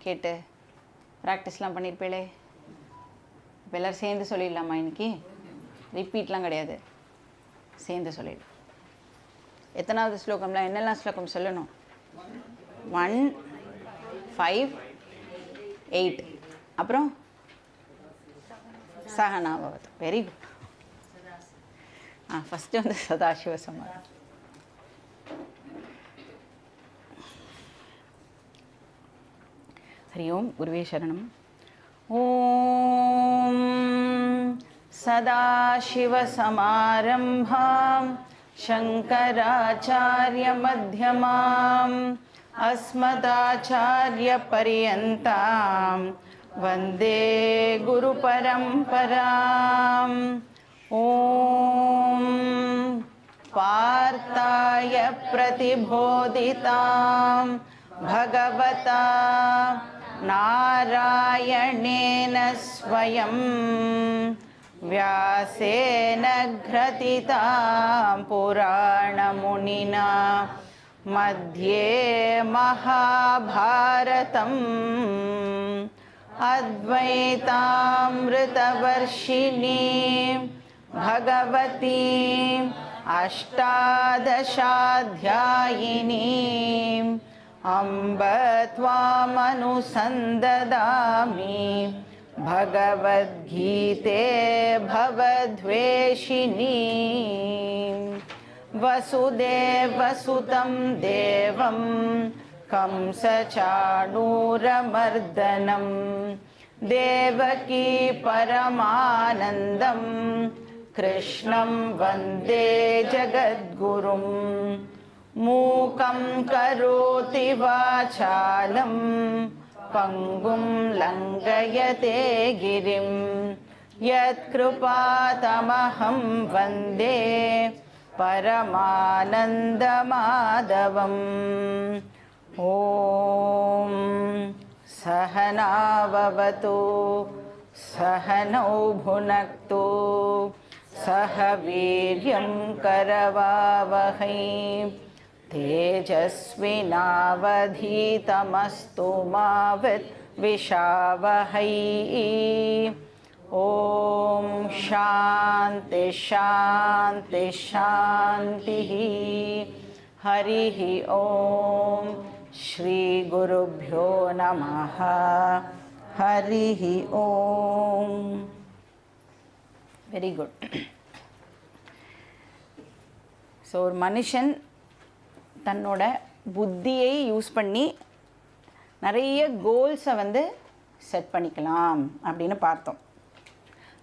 கேட்டு ப்ராக்டிஸ்லாம் பண்ணியிருப்பீங்களே. இப்போ எல்லோரும் சேர்ந்து சொல்லிடலாமா? இன்றைக்கி ரிப்பீட்லாம் கிடையாது, சேர்ந்து சொல்லிடலாம். எத்தனாவது ஸ்லோகம்லாம் என்னெல்லாம் ஸ்லோகம் சொல்லணும்? 1, 5, 8. அப்புறம் சகனாபவத். Very good. ஃபஸ்ட்டு வந்து சதாசிவ சமாரம். ஹரி ஓம். குருவே சரணம். ஓம் சதாசிவசமாரம்பாம் சங்கராச்சார்யமத்யமாம் அஸ்மதாச்சார்யபர்யந்தாம் வந்தே குருபரம்பராம். ஓம் பார்த்தாய பிரதிபோதிதாம் பகவதா நாராயணேன ஸ்வயம் व्यासेन ग्रथितां पुराणमुनिना मध्ये महाभारतम् अद्वैतामृतवर्षिणीं भगवतीम् अष्टादशाध्यायिनीम् अम्ब त्वामनुसन्ददामि भगवद्गीते भवद्वेषिणी. वसुदेवसुतं देवं कंसचाणूरमर्दनं देवकी परमानन्दं कृष्णं वन्दे जगद्गुरुं. मूकं करोति वाचालं पंगुं लंघयते गिरिं यत्कृपातमहं वन्दे परमानन्दमाधवम्. ॐ सहनाववतु सहनौ भुनक्तु सह वीर्यं करवावहै तेजस्विनावधीतमस्तु मा विद्विषावहै. ॐ शान्ति शान्ति शान्तिः. हरिः ॐ श्रीगुरुभ्यो नमः. हरिः ॐ. Very good. ஸோ ஒரு மனுஷன் தன்னோட புத்தியை யூஸ் பண்ணி நிறைய கோல்ஸை வந்து செட் பண்ணிக்கலாம் அப்படின்னு பார்த்தோம்.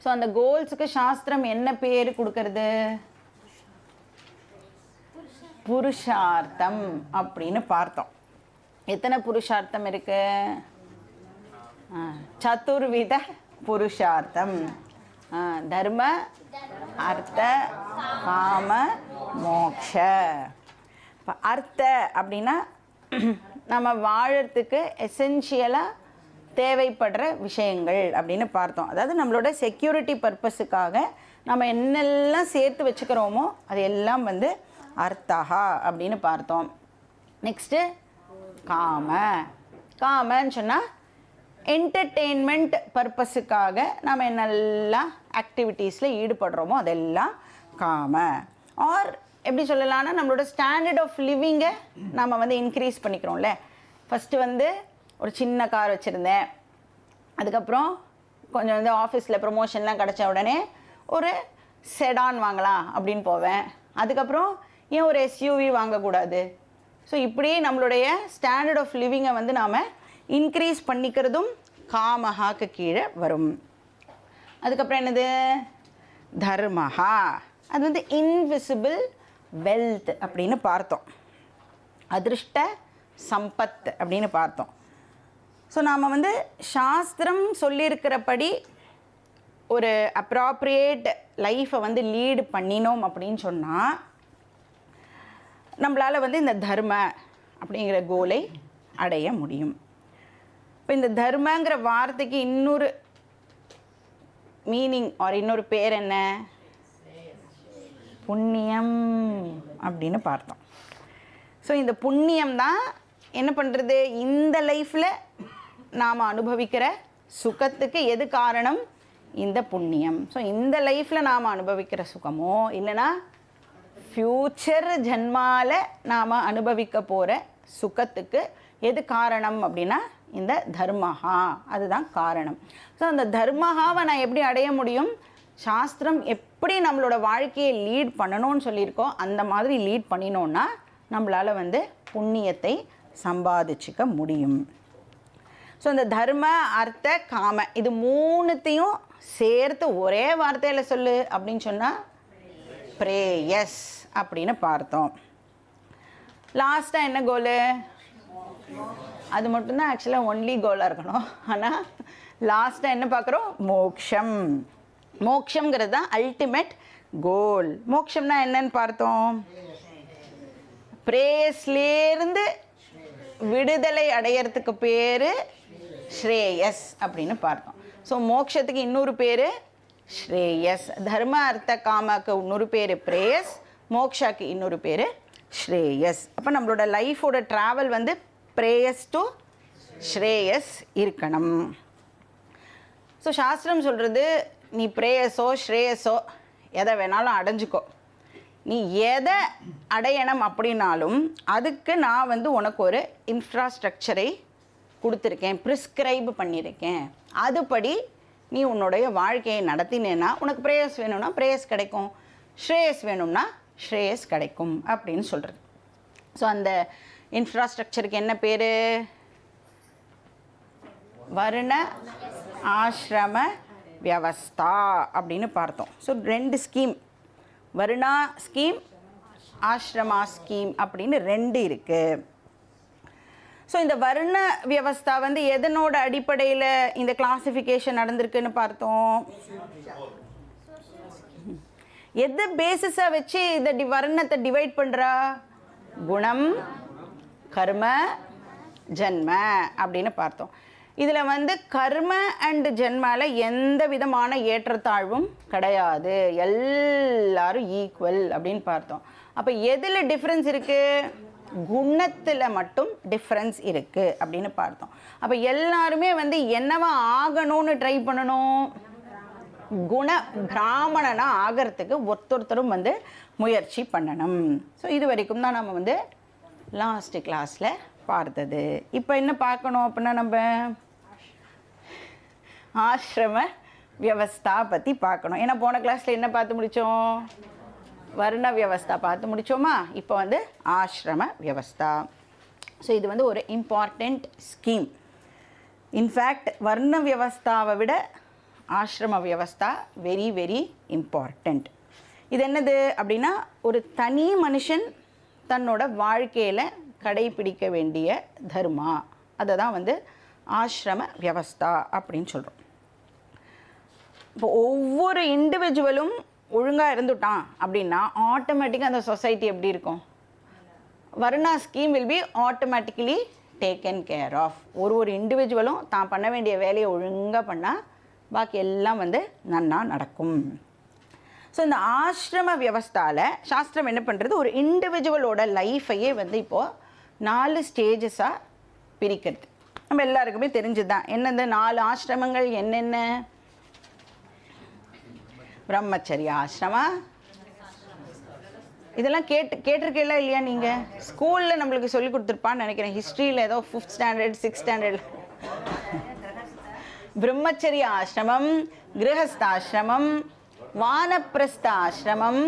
ஸோ அந்த கோல்ஸுக்கு சாஸ்திரம் என்ன பேர் கொடுக்கறது? புருஷார்த்தம் அப்படின்னு பார்த்தோம். எத்தனை புருஷார்த்தம் இருக்கு? சதுர்வித புருஷார்த்தம். தர்ம அர்த்த காம மோக்ஷ. இப்போ அர்த்த அப்படின்னா நம்ம வாழறதுக்கு எசென்ஷியலாக தேவைப்படுற விஷயங்கள் அப்படின்னு பார்த்தோம். அதாவது நம்மளோட செக்யூரிட்டி பர்பஸுக்காக நம்ம என்னெல்லாம் சேர்த்து வச்சுக்கிறோமோ அது எல்லாம் வந்து அர்த்தா அப்படின்னு பார்த்தோம். நெக்ஸ்ட்டு காம. காமன்னு சொன்னால் என்டர்டெயின்மெண்ட் பர்பஸுக்காக நம்ம என்னெல்லாம் ஆக்டிவிட்டீஸில் ஈடுபடுறோமோ அதெல்லாம் காம. ஆர் எப்படி சொல்லலாம்னா நம்மளோட ஸ்டாண்டர்ட் ஆஃப் லிவிங்கை நம்ம வந்து இன்க்ரீஸ் பண்ணிக்கிறோம்ல. ஃபஸ்ட்டு வந்து ஒரு சின்ன கார் வச்சுருந்தேன், அதுக்கப்புறம் கொஞ்சம் வந்து ஆஃபீஸில் ப்ரொமோஷன்லாம் கிடச்ச உடனே ஒரு செடான் வாங்கலாம் அப்படின்னு போவேன். அதுக்கப்புறம் ஏன் ஒரு எஸ்யூவி வாங்கக்கூடாது? ஸோ இப்படியே நம்மளுடைய ஸ்டாண்டர்ட் ஆஃப் லிவிங்கை வந்து நாம் இன்க்ரீஸ் பண்ணிக்கிறதும் காமஹாக்கு கீழே வரும். அதுக்கப்புறம் என்னது? தர்மஹா. அது வந்து இன்விசிபிள் வெல்த் அப்படின்னு பார்த்தோம். அதிருஷ்ட சம்பத் அப்படின்னு பார்த்தோம். ஸோ நாம் வந்து சாஸ்திரம் சொல்லியிருக்கிறபடி ஒரு அப்ராப்ரியேட் லைஃப்பை வந்து லீடு பண்ணினோம் அப்படின்னு சொன்னால் நம்மளால் வந்து இந்த தர்ம அப்படிங்கிற கோலை அடைய முடியும். இப்போ இந்த தர்மங்கிற வார்த்தைக்கு இன்னொரு மீனிங் ஆர் இன்னொரு பேர் என்ன? புண்ணியம் அப்படின்னு பார்த்தோம். ஸோ இந்த புண்ணியம் தான் என்ன பண்ணுறது? இந்த லைஃப்பில் நாம் அனுபவிக்கிற சுகத்துக்கு எது காரணம்? இந்த புண்ணியம். ஸோ இந்த லைஃப்பில் நாம் அனுபவிக்கிற சுகமோ இல்லைனா ஃப்யூச்சர் ஜென்மாவில் நாம் அனுபவிக்க போகிற சுகத்துக்கு எது காரணம் அப்படின்னா இந்த தர்மஹா, அதுதான் காரணம். ஸோ அந்த தர்மஹாவை நான் எப்படி அடைய முடியும்? சாஸ்திரம் எப்படி நம்மளோட வாழ்க்கையை லீட் பண்ணணும்னு சொல்லியிருக்கோம் அந்த மாதிரி லீட் பண்ணினோன்னா நம்மளால் புண்ணியத்தை சம்பாதிச்சுக்க முடியும். ஸோ இந்த தர்ம அர்த்த காம இது மூணுத்தையும் சேர்த்து ஒரே வார்த்தையில் சொல்லு அப்படின்னு சொன்னால் பிரேயஸ் அப்படின்னு பார்த்தோம். லாஸ்ட்டாக என்ன கோலு? அது மட்டும்தான் ஆக்சுவலாக ஒன்லி கோலாக இருக்கணும். ஆனால் லாஸ்ட்டாக என்ன பார்க்குறோம்? மோக்ஷம். மோக்ஷங்கிறது தான் அல்டிமேட் கோல். மோக்ஷம்னா என்னன்னு பார்த்தோம். பிரேயஸ்லேருந்து விடுதலை அடையிறதுக்கு பேர் ஸ்ரேயஸ் அப்படின்னு பார்த்தோம். ஸோ மோக்ஷத்துக்கு இன்னொரு பேர் ஸ்ரேயஸ். தர்ம அர்த்த காமாக்கு இன்னொரு பேர் பிரேயஸ், மோக்ஷாக்கு இன்னொரு பேர் ஸ்ரேயஸ். அப்போ நம்மளோட லைஃபோட ட்ராவல் பிரேயஸ் டு ஸ்ரேயஸ் இருக்கணும். ஸோ சாஸ்திரம் சொல்கிறது நீ பிரேயஸோ ஸ்ரேயஸோ எதை வேணாலும் அடைஞ்சிக்கோ, நீ எதை அடையணும் அப்படின்னாலும் அதுக்கு நான் உனக்கு ஒரு இன்ஃப்ராஸ்ட்ரக்சரை கொடுத்துருக்கேன், ப்ரிஸ்கிரைப் பண்ணியிருக்கேன். அதுபடி நீ உன்னுடைய வாழ்க்கையை நடத்தினேன்னா உனக்கு பிரேயஸ் வேணும்னா பிரேயஸ் கிடைக்கும், ஸ்ரேயஸ் வேணும்னா ஸ்ரேயஸ் கிடைக்கும் அப்படின்னு சொல்கிறது. ஸோ அந்த இன்ஃப்ராஸ்ட்ரக்சருக்கு என்ன பேர்? வர்ண ஆசிரம வியவஸ்தா அப்படின்னு பார்த்தோம். So 2 scheme, Varuna scheme, Ashrama scheme அப்படின்னு 2 இருக்குது. ஸோ இந்த வர்ண வியவஸ்தா எதனோட அடிப்படையில் இந்த கிளாசிஃபிகேஷன் நடந்திருக்குன்னு பார்த்தோம். எது பேசிஸாக வச்சு இந்த வர்ணத்தை டிவைட் பண்ணுறா? குணம், கர்ம, ஜன்ம அப்படின்னு பார்த்தோம். இதில் கர்ம அண்ட் ஜென்மாவில் எந்த விதமான ஏற்றத்தாழ்வும் கிடையாது, எல்லாரும் ஈக்குவல் அப்படின்னு பார்த்தோம். அப்போ எதில் டிஃப்ரென்ஸ் இருக்குது? குணத்தில் மட்டும் டிஃப்ரென்ஸ் இருக்குது அப்படின்னு பார்த்தோம். அப்போ எல்லாருமே என்னவா ஆகணும்னு ட்ரை பண்ணணும்? குண பிராமணனாக ஆகிறதுக்கு ஒருத்தரும் முயற்சி பண்ணணும். ஸோ இது வரைக்கும் தான் நம்ம லாஸ்ட் கிளாஸில் பார்த்தது. இப்போ என்ன பார்க்கணும் அப்படின்னா நம்ம ஆசிரம வியவஸ்தா பற்றி பார்க்கணும். ஏன்னா போன கிளாஸில் என்ன பார்த்து முடித்தோம்? வர்ண வியவஸ்தா பார்த்து முடித்தோமா? இப்போ ஆசிரம வியவஸ்தா. ஸோ இது ஒரு இம்பார்ட்டண்ட் ஸ்கீம். இன்ஃபேக்ட் வர்ண வியவஸ்தாவை விட ஆசிரம வியவஸ்தா வெரி வெரி இம்பார்ட்டண்ட். இது என்னது அப்படின்னா ஒரு தனி மனுஷன் தன்னோட வாழ்க்கையில் கடைபிடிக்க வேண்டிய தர்மா, அதை தான் ஆசிரம வியவஸ்தா அப்படின்னு சொல்கிறோம். இப்போ ஒவ்வொரு இண்டிவிஜுவலும் ஒழுங்காக இருந்துட்டான் அப்படின்னா ஆட்டோமேட்டிக்காக அந்த சொசைட்டி எப்படி இருக்கும்? வர்ணா scheme will be automatically taken care of. ஒரு இண்டிவிஜுவலும் தான் பண்ண வேண்டிய வேலையை ஒழுங்காக பண்ணால் பாக்கி எல்லாம் நன்னா நடக்கும். ஸோ இந்த ஆசிரம வியவஸ்தாவில் சாஸ்திரம் என்ன பண்ணுறது? ஒரு இண்டிவிஜுவலோட லைஃபையே இப்போது 4 ஸ்டேஜஸாக பிரிக்கிறது. நம்ம எல்லாருக்குமே தெரிஞ்சது தான். என்னென்ன 4 ஆசிரமங்கள் என்னென்ன? பிரம்மச்சரிய ஆசிரமா, இதெல்லாம் கேட்டிருக்கீங்களா இல்லையா? நீங்கள் ஸ்கூலில் நம்மளுக்கு சொல்லி கொடுத்துருப்பான்னு நினைக்கிறேன். ஹிஸ்ட்ரியில் ஏதோ 5th ஸ்டாண்டர்ட் 6th ஸ்டாண்டர்ட். பிரம்மச்சரிய ஆசிரமம், கிரகஸ்தாசிரமம், வானப்பிரஸ்த ஆசிரமம்,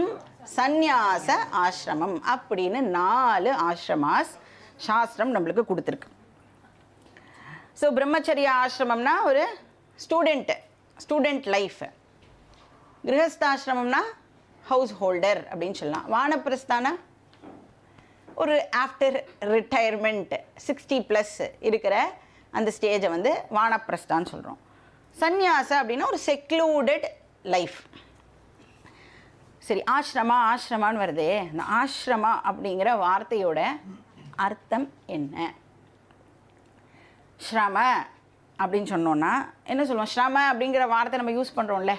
சந்நியாச ஆசிரமம் அப்படின்னு 4 ஆசிரமாஸ் சாஸ்திரம் நம்மளுக்கு கொடுத்துருக்கு. ஸோ பிரம்மச்சரிய ஆசிரமம்னா ஒரு ஸ்டூடெண்ட் லைஃப். கிரகஸ்தாசிரமம்னா ஹவுஸ் ஹோல்டர் அப்படின்னு சொல்லலாம். வானப்பிரஸ்தானா ஒரு ஆஃப்டர் ரிட்டையர்மெண்ட் 60+ இருக்கிற அந்த ஸ்டேஜை வானப்பிரஸ்தான்னு சொல்கிறோம். சந்நியாசா அப்படின்னா ஒரு செக்லூடட் லைஃப். சரி, ஆசிரமான்னு வருதே, இந்த ஆசிரமா அப்படிங்கிற வார்த்தையோட அர்த்தம் என்ன? ஸ்ரம அப்படின்னு சொன்னோன்னா என்ன சொல்லுவோம்? ஸ்ரம அப்படிங்கிற வார்த்தை நம்ம யூஸ் பண்ணுறோம்ல,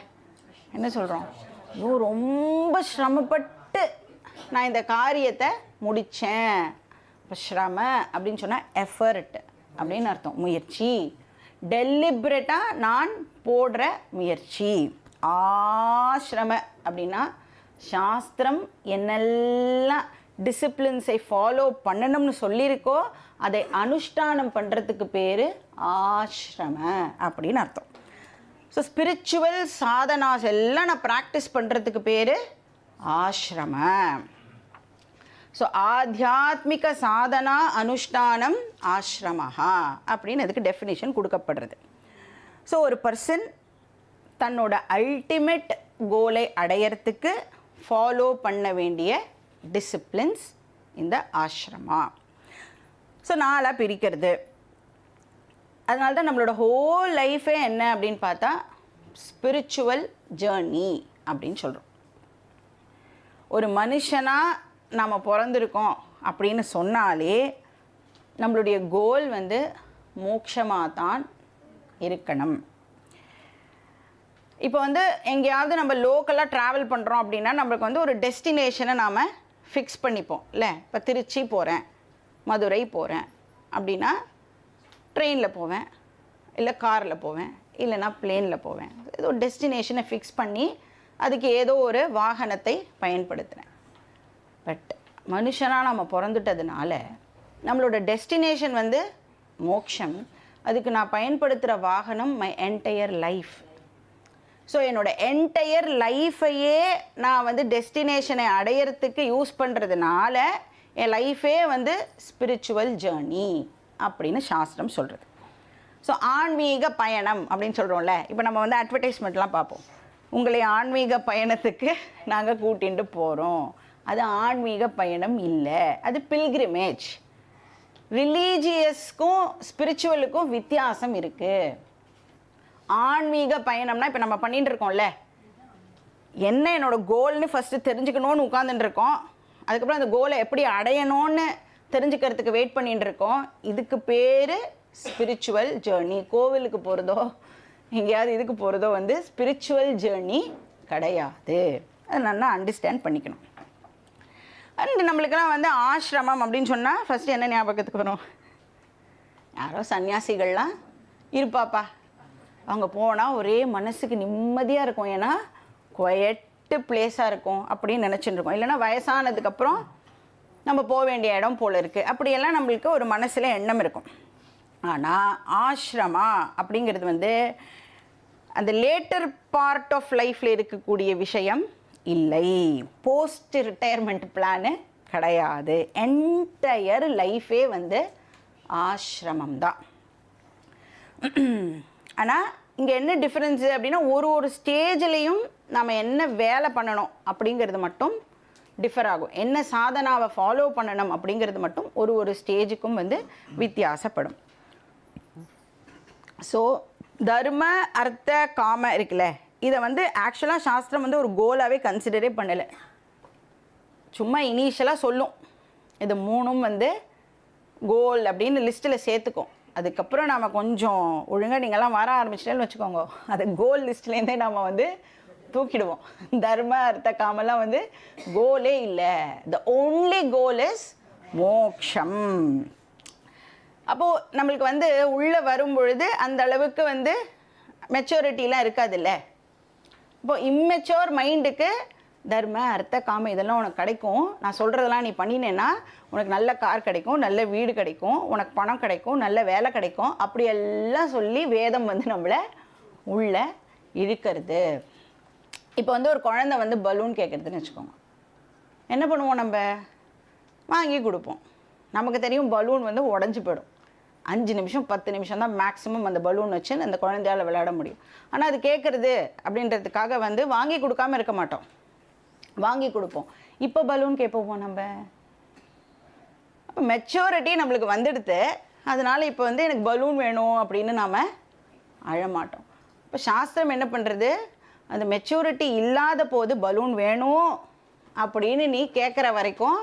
என்ன சொல்கிறோம்? ஐயோ ரொம்ப சிரமப்பட்டு நான் இந்த காரியத்தை முடித்தேன். இப்போ ஸ்ரம அப்படின்னு சொன்னால் எஃபர்ட் அப்படின்னு அர்த்தம், முயற்சி. டெலிபரேட்டாக நான் போடுற முயற்சி. ஆசிரம அப்படின்னா சாஸ்திரம் என்னெல்லாம் டிசிப்ளின்ஸை ஃபாலோ பண்ணணும்னு சொல்லியிருக்கோ அதை அனுஷ்டானம் பண்ணுறதுக்கு பேர் ஆசிரம அப்படின்னு அர்த்தம். ஸோ ஸ்பிரிச்சுவல் சாதனாஸ் எல்லாம் நான் ப்ராக்டிஸ் பண்ணுறதுக்கு பேர் ஆசிரம. ஸோ ஆத்தியாத்மிக சாதனா அனுஷ்டானம் ஆசிரமஹா அப்படின்னு அதுக்கு டெஃபினிஷன் கொடுக்கப்படுறது. ஸோ ஒரு பர்சன் தன்னோட அல்டிமேட் கோலை அடையறதுக்கு ஃபாலோ பண்ண வேண்டிய டிசிப்ளின்ஸ் இந்த ஆசிரமா. ஸோ நாளாக பிரிக்கிறது. அதனால தான் நம்மளோட ஹோல் லைஃபே என்ன அப்படின்னு பார்த்தா ஸ்பிரிச்சுவல் ஜேர்னி அப்படின்னு சொல்கிறோம். ஒரு மனுஷனாக நாம் பிறந்திருக்கோம் அப்படின்னு சொன்னாலே நம்மளுடைய கோல் வந்து மோட்சமாக தான் இருக்கணும். இப்போ வந்து எங்கேயாவது நம்ம லோக்கலாக ட்ராவல் பண்ணுறோம் அப்படின்னா நம்மளுக்கு வந்து ஒரு டெஸ்டினேஷனை நாம் ஃபிக்ஸ் பண்ணிப்போம் இல்லை. இப்போ திருச்சி போகிறேன், மதுரை போகிறேன் அப்படின்னா ட்ரெயினில் போவேன், இல்லை காரில் போவேன், இல்லைனா பிளேனில் போவேன். ஏதோ டெஸ்டினேஷனை ஃபிக்ஸ் பண்ணி அதுக்கு ஏதோ ஒரு வாகனத்தை பயன்படுத்துகிறேன். பட் மனுஷனாக நம்ம பிறந்துட்டதுனால நம்மளோட டெஸ்டினேஷன் வந்து மோட்சம். அதுக்கு நான் பயன்படுத்துகிற வாகனம் மை என்டையர் லைஃப். ஸோ என்னோடய என்டையர் லைஃபையே நான் வந்து டெஸ்டினேஷனை அடையிறதுக்கு யூஸ் பண்ணுறதுனால என் லைஃபே வந்து ஸ்பிரிச்சுவல் ஜேர்னி அப்படின்னு சாஸ்திரம் சொல்கிறது. ஸோ ஆன்மீக பயணம் அப்படின்னு சொல்கிறோம்ல. இப்போ நம்ம வந்து அட்வர்டைஸ்மெண்ட்லாம் பார்ப்போம், உங்களை ஆன்மீக பயணத்துக்கு நாங்கள் கூட்டிகிட்டு போகிறோம். அது ஆன்மீக பயணம் இல்லை, அது பில்கிரிமேஜ். ரிலீஜியஸ்க்கும் ஸ்பிரிச்சுவலுக்கும் வித்தியாசம் இருக்குது. ஆன்மீக பயணம்னா இப்போ நம்ம பண்ணிட்டு இருக்கோம்ல, என்ன என்னோடய கோல்னு ஃபஸ்ட்டு தெரிஞ்சுக்கணுன்னு உட்காந்துட்டு இருக்கோம். அதுக்கப்புறம் அந்த கோலை எப்படி அடையணும்னு தெரிஞ்சுக்கிறதுக்கு வெயிட் பண்ணிட்டு இருக்கோம். இதுக்கு பேர் ஸ்பிரிச்சுவல் ஜேர்னி. கோவிலுக்கு போகிறதோ எங்கேயாவது இதுக்கு போகிறதோ வந்து ஸ்பிரிச்சுவல் ஜேர்னி கிடையாது. அதை நல்லா அண்டர்ஸ்டாண்ட் பண்ணிக்கணும். அண்ட் நம்மளுக்கெல்லாம் வந்து ஆசிரமம் அப்படின்னு சொன்னால் ஃபஸ்ட்டு என்ன ஞாபகத்துக்கு வரும்? யாரோ சன்னியாசிகள்லாம் இருப்பாப்பா, அவங்க போனால் ஒரே மனசுக்கு நிம்மதியாக இருக்கும், ஏன்னா குவையட்டு பிளேஸாக இருக்கும் அப்படின்னு நினச்சிட்டு இருக்கோம். இல்லைனா வயசானதுக்கப்புறம் நம்ம போக வேண்டிய இடம் போல் இருக்குது, அப்படியெல்லாம் நம்மளுக்கு ஒரு மனசில் எண்ணம் இருக்கும். ஆனால் ஆசிரமா அப்படிங்கிறது வந்து அந்த லேட்டர் பார்ட் ஆஃப் லைஃப்பில் இருக்கக்கூடிய விஷயம் இல்லை. போஸ்ட் ரிட்டையர்மெண்ட் பிளானு கிடையாது. என்டையர் லைஃபே வந்து ஆசிரமம் தான். ஆனால் இங்கே என்ன டிஃப்ரென்ஸு அப்படின்னா ஒரு ஸ்டேஜ்லேயும் நம்ம என்ன வேலை பண்ணணும் அப்படிங்கிறது மட்டும் டிஃபர் ஆகும். என்ன சாதனாவை ஃபாலோ பண்ணணும் அப்படிங்கிறது மட்டும் ஒரு ஸ்டேஜுக்கும் வந்து வித்தியாசப்படும். ஸோ தர்ம அர்த்த காம இருக்குல்ல, இதை வந்து ஆக்சுவலாக சாஸ்திரம் வந்து ஒரு கோலாகவே கன்சிடரே பண்ணலை. சும்மா இனிஷியலாக சொல்லும், இது மூணும் வந்து கோல் அப்படின்னு லிஸ்ட்டில் சேர்த்துக்கும். அதுக்கப்புறம் நாம் கொஞ்சம் ஒழுங்காக நீங்கள்லாம் வர ஆரம்பிச்சிட்டேன்னு வச்சுக்கோங்க, அது கோல் லிஸ்ட்லேருந்தே நாம் வந்து தூக்கிடுவோம். தர்ம அர்த்த காமெல்லாம் வந்து கோலே இல்லை. த ஓன்லி கோல் இஸ் மோக்ஷம். அப்போது நம்மளுக்கு வந்து உள்ளே வரும் பொழுது அந்த அளவுக்கு வந்து மெச்சூரிட்டிலாம் இருக்காதுல்ல. இப்போது இம்மெச்சோர் மைண்டுக்கு தர்ம அர்த்த காம இதெல்லாம் உனக்கு கிடைக்கும், நான் சொல்கிறதெல்லாம் நீ பண்ணினேன்னா உனக்கு நல்ல கார் கிடைக்கும், நல்ல வீடு கிடைக்கும், உனக்கு பணம் கிடைக்கும், நல்ல வேலை கிடைக்கும், அப்படியெல்லாம் சொல்லி வேதம் வந்து நம்மளை உள்ளே இழுக்கிறது. இப்போ வந்து ஒரு குழந்தை வந்து பலூன் கேட்குறதுன்னு வச்சுக்கோங்க, என்ன பண்ணுவோம்? நம்ம வாங்கி கொடுப்போம். நமக்கு தெரியும் பலூன் வந்து உடஞ்சி போயிடும். 5 நிமிஷம் 10 நிமிஷம் தான் மேக்ஸிமம் அந்த பலூன் வச்சு அந்த குழந்தையால் விளையாட முடியும். ஆனால் அது கேட்குறது அப்படின்றதுக்காக வந்து வாங்கி கொடுக்காமல் இருக்க மாட்டோம், வாங்கி கொடுப்போம். இப்போ பலூன் கேட்போமோ நம்ம? அப்போ மெச்சூரிட்டி நம்மளுக்கு வந்துடுது, அதனால் இப்போ வந்து எனக்கு பலூன் வேணும் அப்படின்னு நாம் அழமாட்டோம். இப்போ சாஸ்திரம் என்ன பண்ணுறது? அந்த மெச்சூரிட்டி இல்லாத போது பலூன் வேணும் அப்படின்னு நீ கேட்குற வரைக்கும்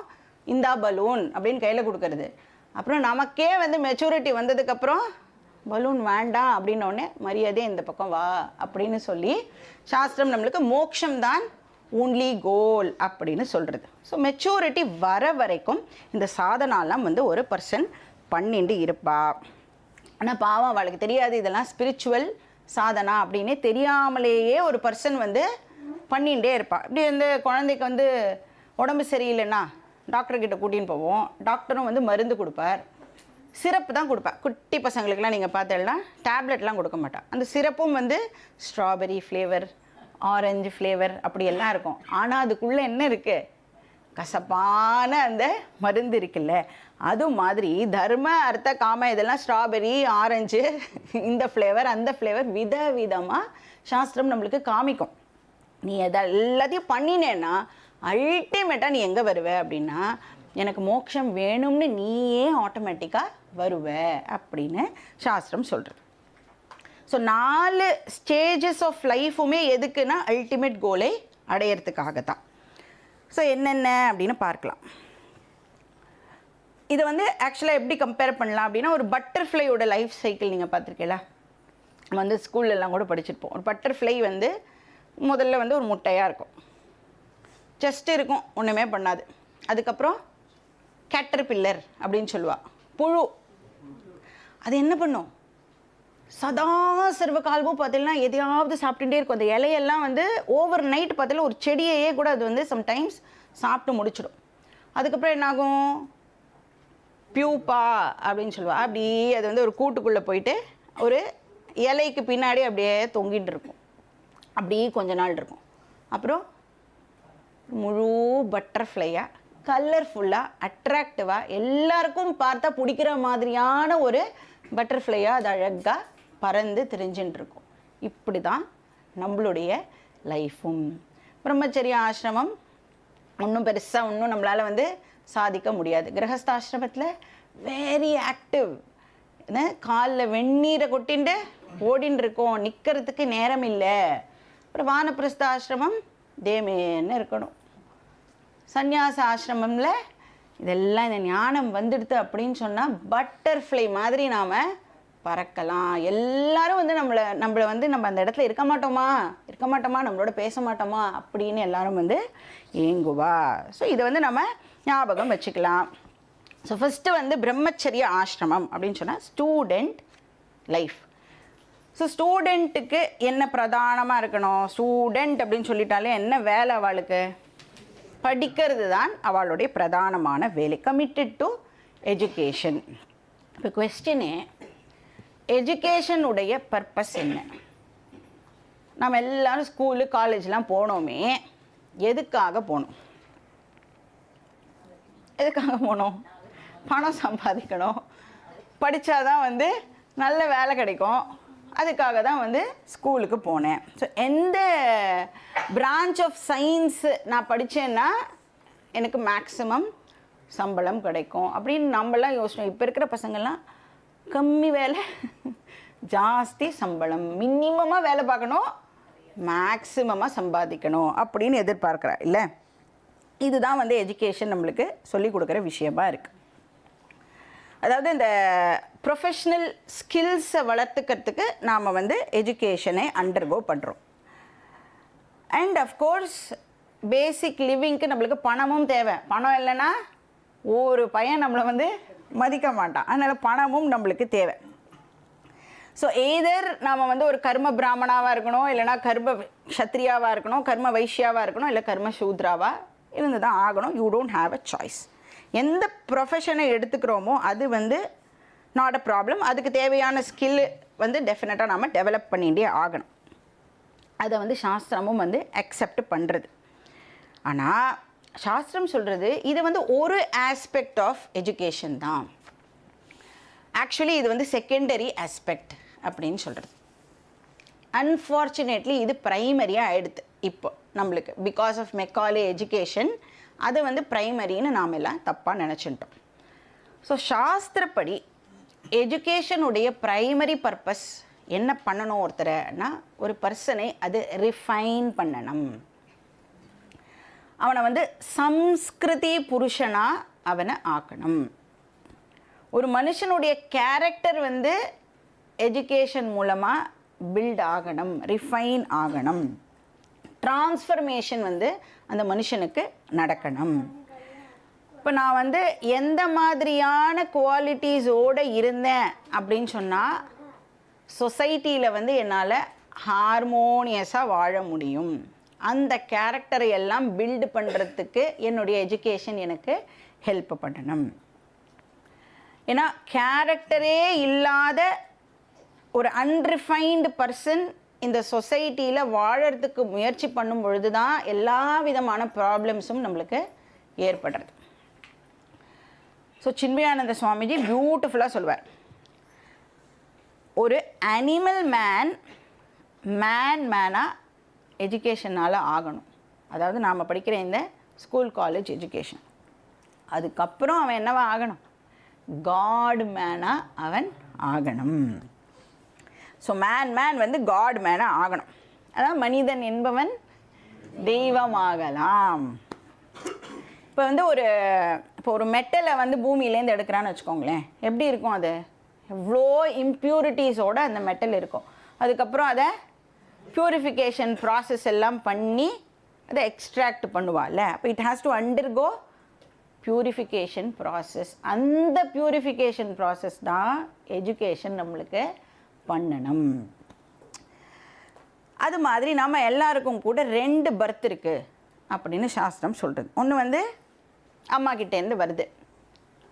இந்தா பலூன் அப்படின்னு கையில் கொடுக்கறது. அப்புறம் நமக்கே வந்து மெச்சூரிட்டி வந்ததுக்கப்புறம் பலூன் வேண்டாம் அப்படின்னோடனே மரியாதையே இந்த பக்கம் வா அப்படின்னு சொல்லி சாஸ்திரம் நம்மளுக்கு மோட்சம் தான் ஓன்லி கோல் அப்படின்னு சொல்கிறது. ஸோ மெச்சூரிட்டி வர வரைக்கும் இந்த சாதனாலாம் வந்து ஒரு பர்சன் பண்ணிட்டு இருப்பா. ஆனால் பாவம் அவளுக்கு தெரியாது இதெல்லாம் ஸ்பிரிச்சுவல் சாதனா அப்படின்னே தெரியாமலேயே ஒரு பர்சன் வந்து பண்ணிகிட்டே இருப்பாள். இப்படி வந்து குழந்தைக்கு வந்து உடம்பு சரியில்லைன்னா டாக்டர்கிட்ட கூட்டின்னு போவோம். டாக்டரும் வந்து மருந்து கொடுப்பார், சிரப்பு தான் கொடுப்பேன். குட்டி பசங்களுக்கெல்லாம் நீங்கள் பார்த்தீங்கன்னா டேப்லெட்லாம் கொடுக்க மாட்டாள். அந்த சிரப்பும் வந்து ஸ்ட்ராபெரி ஃப்ளேவர், ஆரஞ்சு ஃப்ளேவர் அப்படியெல்லாம் இருக்கும். ஆனால் அதுக்குள்ளே என்ன இருக்குது, கசப்பான அந்த மருந்து இருக்குல்ல, அது மாதிரி தர்ம அர்த்த காம இதெல்லாம் ஸ்ட்ராபெரி, ஆரஞ்சு, இந்த ஃப்ளேவர் அந்த ஃப்ளேவர் விதவிதமாக சாஸ்திரம் நம்மளுக்கு காமிக்கும். நீ எல்லாத்தையும் பண்ணினேன்னா அல்டிமேட்டாக நீ எங்கே வருவ அப்படின்னா, எனக்கு மோட்சம் வேணும்னு நீயே ஆட்டோமேட்டிக்காக வருவ அப்படின்னு சாஸ்திரம் சொல்கிறது. ஸோ 4 ஸ்டேஜஸ் ஆஃப் லைஃபுமே எதுக்குன்னா அல்டிமேட் கோலை அடையிறதுக்காக தான். ஸோ என்னென்ன அப்படின்னு பார்க்கலாம். இதை வந்து ஆக்சுவலாக எப்படி கம்பேர் பண்ணலாம் அப்படின்னா, ஒரு பட்டர்ஃப்ளையோட லைஃப் சைக்கிள் நீங்கள் பார்த்துருக்கீங்களா? நம்ம வந்து ஸ்கூல்லலாம் கூட படிச்சிருப்போம். ஒரு பட்டர்ஃப்ளை வந்து முதல்ல வந்து ஒரு முட்டையாக இருக்கும், ஜஸ்ட் இருக்கும், ஒன்றுமே பண்ணாது. அதுக்கப்புறம் கேட்டர்பில்லர் அப்படின்னு சொல்லுவாள், புழு. அது என்ன பண்ணும், சதா சர்வ காலமும் பார்த்தீங்கன்னா எதையாவது சாப்பிட்டுட்டே இருக்கும். அந்த இலையெல்லாம் வந்து ஓவர் நைட் பார்த்தீங்கன்னா ஒரு செடியையே கூட அது வந்து சம்டைம்ஸ் சாப்பிட்டு முடிச்சிடும். அதுக்கப்புறம் என்னாகும், பியூப்பா அப்படின்னு சொல்லுவாள். அப்படியே அது வந்து ஒரு கூட்டுக்குள்ளே போயிட்டு ஒரு இலைக்கு பின்னாடி அப்படியே தொங்கிட்டு இருக்கும். அப்படியே கொஞ்ச நாள் இருக்கும். அப்புறம் முழு பட்டர்ஃப்ளையாக கலர்ஃபுல்லாக அட்ராக்டிவாக எல்லாருக்கும் பார்த்தா பிடிக்கிற மாதிரியான ஒரு பட்டர்ஃப்ளையாக அது அழகாக பறந்து திரிஞ்சுட்டு இருக்கும். இப்படி தான் நம்மளுடைய லைஃப்பும். பிரம்மச்சரிய ஆசிரமம் ஒன்றும் பெருசாக ஒன்றும் நம்மளால் வந்து சாதிக்க முடியாது. கிரகஸ்தாசிரமத்தில் வெரி ஆக்டிவ், காலில் வெந்நீரை கொட்டிண்டு ஓடின்னு இருக்கோம், நிற்கிறதுக்கு நேரம் இல்லை. அப்புறம் வானப்பிரஸ்த ஆசிரமம் தேமேன்னு இருக்கணும். சந்நியாச ஆசிரமம்ல இதெல்லாம் இந்த ஞானம் வந்துடுது அப்படின்னு சொன்னால் பட்டர்ஃப்ளை மாதிரி நாம் பறக்கலாம். எல்லாரும் வந்து நம்மளை வந்து நம்ம அந்த இடத்துல இருக்க மாட்டோமா, நம்மளோட பேச மாட்டோமா அப்படின்னு எல்லாரும் வந்து ஏங்குவா. ஸோ இதை வந்து நம்ம ஞாபகம் வச்சுக்கலாம். ஸோ ஃபஸ்ட்டு வந்து பிரம்மச்சரிய ஆசிரமம் அப்படின்னு சொன்னால் ஸ்டூடெண்ட் லைஃப். ஸோ ஸ்டூடெண்ட்டுக்கு என்ன பிரதானமாக இருக்கணும், ஸ்டூடெண்ட் அப்படின்னு சொல்லிட்டாலே என்ன வேலை அவளுக்கு, படிக்கிறது தான் அவளுடைய பிரதானமான வேலை. Committed to education. இப்போ கொஸ்டினே, எஜுகேஷனுடைய பர்பஸ் என்ன? நம்ம எல்லோரும் ஸ்கூலு காலேஜ்லாம் போனோமே, எதுக்காக போனோம்? பணம் சம்பாதிக்கணும், படித்தாதான் வந்து நல்ல வேலை கிடைக்கும், அதுக்காக தான் வந்து ஸ்கூலுக்கு போனேன். ஸோ எந்த பிரான்ச் ஆஃப் சயின்ஸ் நான் படித்தேன்னா எனக்கு மேக்ஸிமம் சம்பளம் கிடைக்கும் அப்படின்னு நம்மளாம் யோசிச்சோம். இப்போ இருக்கிற பசங்கள்லாம் கம்மி வேலை ஜாஸ்தி சம்பளம், மினிமமாக வேலை பார்க்கணும், மேக்ஸிமமாக சம்பாதிக்கணும் அப்படின்னு எதிர்பார்க்குறா இல்லை. இதுதான் வந்து எஜுகேஷன் நம்மளுக்கு சொல்லிக் கொடுக்குற விஷயமா இருக்குது. அதாவது இந்த ப்ரொஃபஷ்னல் ஸ்கில்ஸை வளர்த்துக்கிறதுக்கு நாம் வந்து எஜுகேஷனை அண்டர்கோ பண்ணுறோம். அண்ட் அஃப்கோர்ஸ் பேசிக் லிவிங்க்கு நம்மளுக்கு பணமும் தேவை. பணம் இல்லைன்னா ஒரு பையன் நம்மளை வந்து மதிக்க மாட்டான். அதனால் பணமும் நம்மளுக்கு தேவை. ஸோ எய்தர் நாம் வந்து ஒரு கர்ம பிராமணாவாக இருக்கணும், இல்லைனா கர்ம க்ஷத்ரியாவாக இருக்கணும், கர்ம வைஷ்யாவாக இருக்கணும், இல்லை கர்ம சூத்ராவாக இருந்து தான் ஆகணும். You don't have a choice. எந்த ப்ரொஃபஷனை எடுத்துக்கிறோமோ அது வந்து நாட் அ ப்ராப்ளம். அதுக்கு தேவையான ஸ்கில் வந்து டெஃபினட்டாக நாம் டெவலப் பண்ணிகிட்டே ஆகணும். அதை வந்து சாஸ்திரமும் வந்து அக்செப்ட் பண்ணுறது. ஆனால் சாஸ்திரம் சொல்கிறது இது வந்து ஒரு ஆஸ்பெக்ட் ஆஃப் எஜுகேஷன் தான். ஆக்சுவலி இது வந்து செகண்டரி ஆஸ்பெக்ட் அப்படின்னு சொல்கிறது. அன்ஃபார்ச்சுனேட்லி இது ப்ரைமரியாக ஆகிடுது இப்போ நம்மளுக்கு. பிகாஸ் ஆஃப் மெக்காலே எஜுகேஷன் அது வந்து ப்ரைமரின்னு நாம் எல்லாம் தப்பாக நினச்சிட்டோம். ஸோ சாஸ்திரப்படி எஜுகேஷனுடைய ப்ரைமரி பர்பஸ் என்ன பண்ணணும் ஒருத்தரைனா, ஒரு பர்சனை அது ரிஃபைன் பண்ணணும். அவனை வந்து சம்ஸ்கிருதி புருஷனாக அவனை ஆக்கணும். ஒரு மனுஷனுடைய கேரக்டர் வந்து எஜுகேஷன் மூலமாக பில்ட் ஆகணும், ரிஃபைன் ஆகணும். டிரான்ஸ்ஃபர்மேஷன் வந்து அந்த மனுஷனுக்கு நடக்கணும். இப்போ நான் வந்து எந்த மாதிரியான குவாலிட்டிஸோடு இருந்தேன் அப்படின்னு சொன்னால் சொசைட்டியில் வந்து என்னால் ஹார்மோனியஸாக வாழ முடியும். அந்த கேரக்டரை எல்லாம் பில்டு பண்ணுறதுக்கு என்னுடைய எஜுகேஷன் எனக்கு ஹெல்ப் பண்ணணும். ஏன்னா கேரக்டரே இல்லாத ஒரு அன்ரிஃபைன்டு பர்சன் இந்த சொசைட்டியில் வாழறதுக்கு முயற்சி பண்ணும் பொழுது தான் எல்லா விதமான ப்ராப்ளம்ஸும் நம்மளுக்கு ஏற்படுறது. ஸோ சின்மயானந்த சுவாமிஜி பியூட்டிஃபுல்லாக சொல்வார், ஒரு அனிமல் மேனாக எஜுகேஷனால் ஆகணும். அதாவது நாம் படிக்கிற இந்த ஸ்கூல் காலேஜ் எஜுகேஷன், அதுக்கப்புறம் அவன் என்னவா ஆகணும், காட் மேனாக அவன் ஆகணும். ஸோ மேன் வந்து காட் மேனாக ஆகணும். அதாவது மனிதன் என்பவன் தெய்வமாகலாம். இப்போ வந்து ஒரு மெட்டலை வந்து பூமியிலேருந்து எடுக்கிறான்னு வச்சுக்கோங்களேன், எப்படி இருக்கும் அது, எவ்வளோ இம்ப்யூரிட்டிஸோடு அந்த மெட்டல் இருக்கும். அதுக்கப்புறம் அதை ப்யூரிஃபிகேஷன் ப்ராசஸ் எல்லாம் பண்ணி அதை எக்ஸ்ட்ராக்ட் பண்ணுவாள்ல. அப்போ it has to undergo purification process. அந்த ப்யூரிஃபிகேஷன் ப்ராசஸ் தான் எஜுகேஷன் நம்மளுக்கு பண்ணணும். அது மாதிரி நம்ம எல்லாருக்கும் கூட 2 பர்த் இருக்குது அப்படின்னு சாஸ்திரம் சொல்கிறது. ஒன்று வந்து அம்மா கிட்டேருந்து வருது.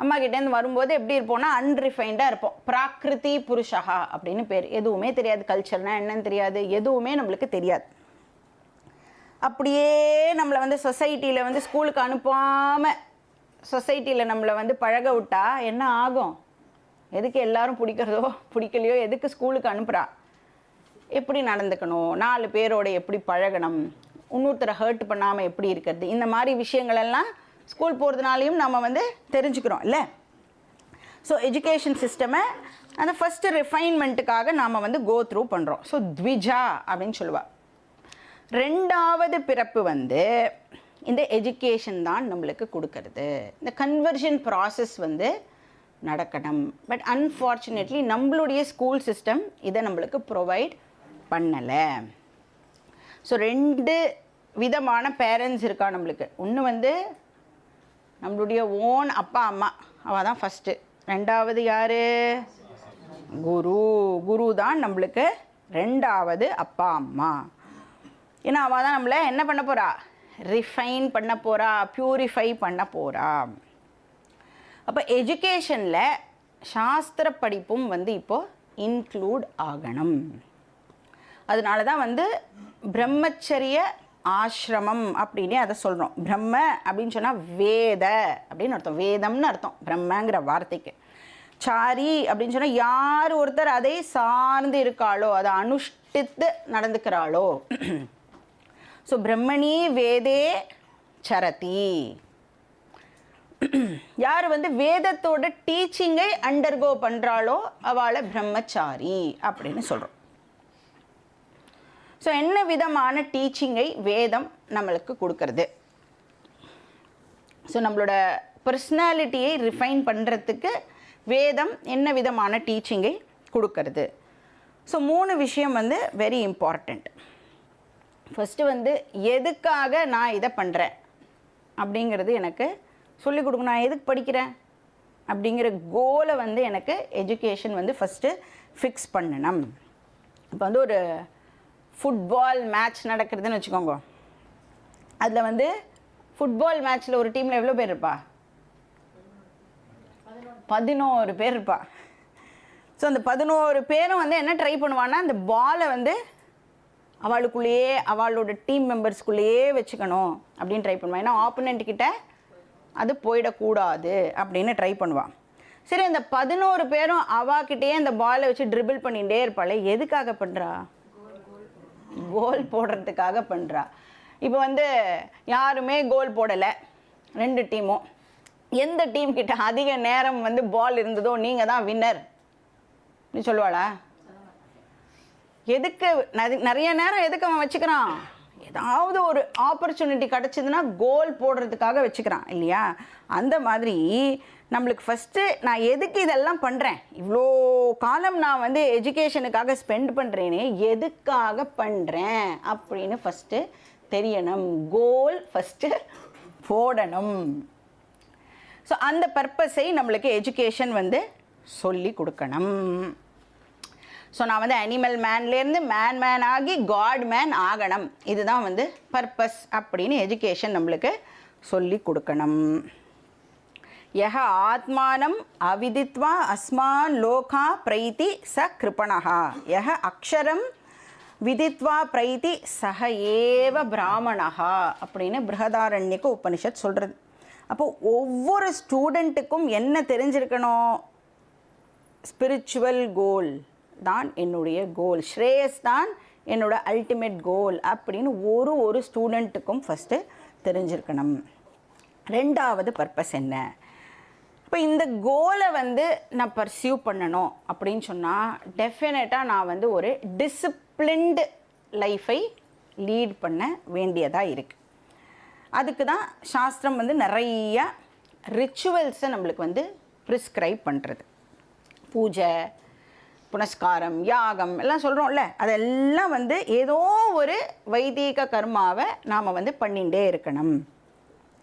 அம்மா கிட்டேருந்து வரும்போது எப்படி இருப்போம்னா அன்ரிஃபைண்டாக இருப்போம். பிராகிருதி புருஷா அப்படின்னு பேர். எதுவுமே தெரியாது, கல்ச்சர்னால் என்னன்னு தெரியாது, எதுவுமே நம்மளுக்கு தெரியாது. அப்படியே நம்மளை வந்து சொசைட்டியில் வந்து ஸ்கூலுக்கு அனுப்பாமல் சொசைட்டியில் நம்மளை வந்து பழக விட்டா என்ன ஆகும், எதுக்கு எல்லாரும் பிடிக்கிறதோ பிடிக்கலையோ எதுக்கு ஸ்கூலுக்கு அனுப்புகிறா, எப்படி நடந்துக்கணும், 4 பேரோட எப்படி பழகணும், இன்னொருத்தரை ஹர்ட் பண்ணாமல் எப்படி இருக்கிறது, இந்த மாதிரி விஷயங்களெல்லாம் ஸ்கூல் போகிறதுனாலையும் நம்ம வந்து தெரிஞ்சுக்கிறோம் இல்லை. ஸோ எஜுகேஷன் சிஸ்டமை அந்த ஃபஸ்ட்டு ரிஃபைன்மெண்ட்டுக்காக நாம் வந்து கோ த்ரூ பண்ணுறோம். ஸோ த்விஜா அப்படின்னு சொல்லுவாள். 2வது பிறப்பு வந்து இந்த எஜுகேஷன் தான் நம்மளுக்கு கொடுக்கறது. இந்த கன்வர்ஷன் ப்ராசஸ் வந்து நடக்கணும். பட் அன்ஃபார்ச்சுனேட்லி நம்மளுடைய ஸ்கூல் சிஸ்டம் இதை நம்மளுக்கு ப்ரொவைட் பண்ணலை. ஸோ 2 விதமான பேரண்ட்ஸ் இருக்கா நம்மளுக்கு. ஒன்று வந்து நம்மளுடைய ஓன் அப்பா அம்மா, அவள் தான் ஃபஸ்ட்டு. 2வது யார், குரு தான் நம்மளுக்கு 2வது அப்பா அம்மா. ஏன்னா அவள் தான் நம்மளை என்ன பண்ண போகிறா, ரிஃபைன் பண்ண போகிறா, ப்யூரிஃபை பண்ண போகிறா. அப்போ எஜுகேஷனில் சாஸ்திர படிப்பும் வந்து இப்போது இன்க்ளூட் ஆகணும். அதனால தான் வந்து பிரம்மச்சரிய ஆசிரமம் அப்படின்னே அதை சொல்கிறோம். பிரம்ம அப்படின்னு சொன்னால் வேத அப்படின்னு அர்த்தம், வேதம்னு அர்த்தம் பிரம்மங்கிற வார்த்தைக்கு. சாரி அப்படின்னு சொன்னால் யார் ஒருத்தர் அதை சார்ந்து இருக்காளோ, அதை அனுஷ்டித்து நடந்துக்கிறாளோ. ஸோ பிரம்மணி வேதே சரதி, யார் வந்து வேதத்தோட டீச்சிங்கை அண்டர்கோ பண்ணுறாளோ அவளை பிரம்மச்சாரி அப்படின்னு சொல்கிறோம். ஸோ என்ன விதமான டீச்சிங்கை வேதம் நம்மளுக்கு கொடுக்கறது, ஸோ நம்மளோட பர்சனாலிட்டியை ரிஃபைன் பண்ணுறதுக்கு வேதம் என்ன விதமான டீச்சிங்கை கொடுக்கறது. ஸோ 3 விஷயம் வந்து வெரி இம்பார்ட்டண்ட். ஃபஸ்ட்டு வந்து எதுக்காக நான் இதை பண்ணுறேன் அப்படிங்கிறது எனக்கு சொல்லிக் கொடுக்கணும். நான் எதுக்கு படிக்கிறேன் அப்படிங்கிற கோலை வந்து எனக்கு எஜுகேஷன் வந்து ஃபஸ்ட்டு ஃபிக்ஸ் பண்ணணும். இப்போ வந்து ஒரு ஃபுட்பால் மேட்ச் நடக்கிறதுன்னு வச்சுக்கோங்க. அதில் வந்து ஃபுட்பால் மேட்ச்சில் ஒரு டீமில் எவ்வளோ பேர் இருப்பா, 11 பேர் இருப்பா. ஸோ அந்த 11 பேரும் வந்து என்ன ட்ரை பண்ணுவான்னா, அந்த பாலை வந்து அவளுக்குள்ளேயே அவளோட டீம் மெம்பர்ஸ்குள்ளேயே வச்சுக்கணும் அப்படின்னு ட்ரை பண்ணுவான். ஏன்னா ஆப்போனண்ட் கிட்ட அது போயிடக்கூடாது அப்படின்னு ட்ரை பண்ணுவான். சரி, அந்த 11 பேரும் அவாக்கிட்டேயே அந்த பாலை வச்சு ட்ரிபிள் பண்ணிகிட்டே இருப்பாளே, எதுக்காக பண்ணுறா, கோல் போடுறதுக்காக பண்ணுறா. இப்போ வந்து யாருமே கோல் போடலை 2 டீமும். எந்த டீம் கிட்ட அதிக நேரம் வந்து பால் இருந்ததோ நீங்கள் தான் வின்னர் நீ சொல்லுவாளா? எதுக்கு நிறைய நேரம் எதுக்கு அவன் வச்சுக்கிறான், ஏதாவது ஒரு ஆப்பர்ச்சுனிட்டி கிடச்சிதுன்னா கோல் போடுறதுக்காக வச்சுக்கிறான் இல்லையா? அந்த மாதிரி நம்மளுக்கு ஃபஸ்ட்டு நான் எதுக்கு இதெல்லாம் பண்ணுறேன், இவ்வளோ காலம் நான் வந்து எஜுகேஷனுக்காக ஸ்பெண்ட் பண்ணுறேனே எதுக்காக பண்ணுறேன் அப்படின்னு ஃபஸ்ட்டு தெரியணும். கோல் ஃபஸ்ட்டு போடணும். ஸோ அந்த பர்பஸை நம்மளுக்கு எஜுகேஷன் வந்து சொல்லி கொடுக்கணும். ஸோ நான் வந்து அனிமல் மேன்லேருந்து மேன் ஆகி காட் மேன் ஆகணும், இதுதான் வந்து பர்பஸ் அப்படின்னு எஜுகேஷன் நம்மளுக்கு சொல்லி கொடுக்கணும். யஹ ஆத்மானம் அவிதித்வா அஸ்மான் லோகா பிரைதி ச கிருபணஹா யஹ அக்ஷரம் விதித்வா பிரைதி சஹ ஏவ பிராமணஹா அப்படின்னு பிருஹதாரண்யக உபனிஷத் சொல்கிறது. அப்போ ஒவ்வொரு ஸ்டூடெண்ட்டுக்கும் என்ன தெரிஞ்சிருக்கணும்? ஸ்பிரிச்சுவல் கோல் தான் என்னுடைய கோல், ஸ்ரேயஸ் தான் என்னோட அல்டிமேட் கோல் அப்படின்னு ஒரு ஸ்டூடெண்ட்டுக்கும் ஃபஸ்ட்டு தெரிஞ்சிருக்கணும். ரெண்டாவது பர்பஸ் என்ன? இப்போ இந்த கோலை வந்து நான் பர்சியூ பண்ணணும் அப்படின்னு சொன்னால் டெஃபினட்டாக நான் வந்து ஒரு டிசிப்ளின்டு லைஃபை லீட் பண்ண வேண்டியதாக இருக்குது. அதுக்கு தான் சாஸ்திரம் வந்து நிறைய ரிச்சுவல்ஸை நம்மளுக்கு வந்து ப்ரிஸ்கிரைப் பண்ணுறது. பூஜை, புனஸ்காரம், யாகம் எல்லாம் சொல்கிறோம்ல, அதெல்லாம் வந்து ஏதோ ஒரு வைதீக கர்மாவை நாம் வந்து பண்ணிகிட்டே இருக்கணும்.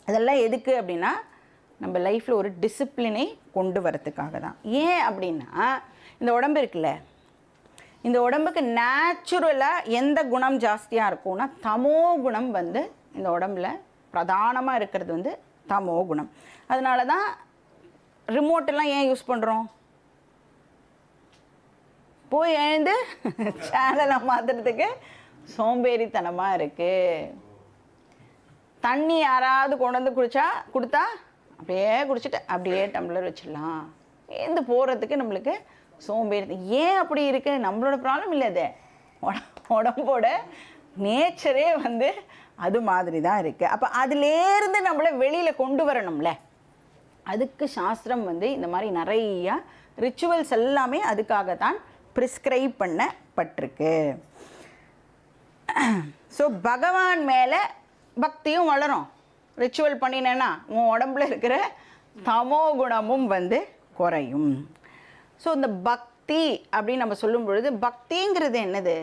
அதெல்லாம் எதுக்கு அப்படின்னா நம்ம லைஃப்பில் ஒரு டிசிப்ளினை கொண்டு வரத்துக்காக தான். ஏன் அப்படின்னா இந்த உடம்பு இருக்குல்ல, இந்த உடம்புக்கு நேச்சுரலாக எந்த குணம் ஜாஸ்தியாக இருக்கும்னா தமோ குணம் வந்து இந்த உடம்புல பிரதானமாக இருக்கிறது வந்து தமோ குணம். அதனால தான் ரிமோட்டெல்லாம் ஏன் யூஸ் பண்ணுறோம்? போய் எழுந்து சேனலை மாற்றுறதுக்கு சோம்பேறித்தனமாக இருக்குது. தண்ணி யாராவது கொண்டு வந்து கொடுத்தா அப்படியே குடிச்சிட்டு அப்படியே டம்ளர் வச்சிடலாம். எழுந்து போகிறதுக்கு நம்மளுக்கு சோம்பேறி. ஏன் அப்படி இருக்குது? நம்மளோட ப்ராப்ளம் இல்லை, அது உடம்போட நேச்சரே வந்து அது மாதிரி தான் இருக்குது. அப்போ அதுலேருந்து நம்மளை வெளியில் கொண்டு வரணும்ல, அதுக்கு சாஸ்திரம் வந்து இந்த மாதிரி நிறையா ரிச்சுவல்ஸ் எல்லாமே அதுக்காகத்தான் ப்ரிஸ்கிரைப் பண்ணப்பட்டிருக்கு. ஸோ பகவான் மேலே பக்தியும் வளரும். ரிச்சுவல் பண்ணினேன்னா உன் உடம்புல இருக்கிற தமோ குணமும் வந்து குறையும். ஸோ இந்த பக்தி அப்படின்னு நம்ம சொல்லும் பொழுது, பக்திங்கிறது என்னது?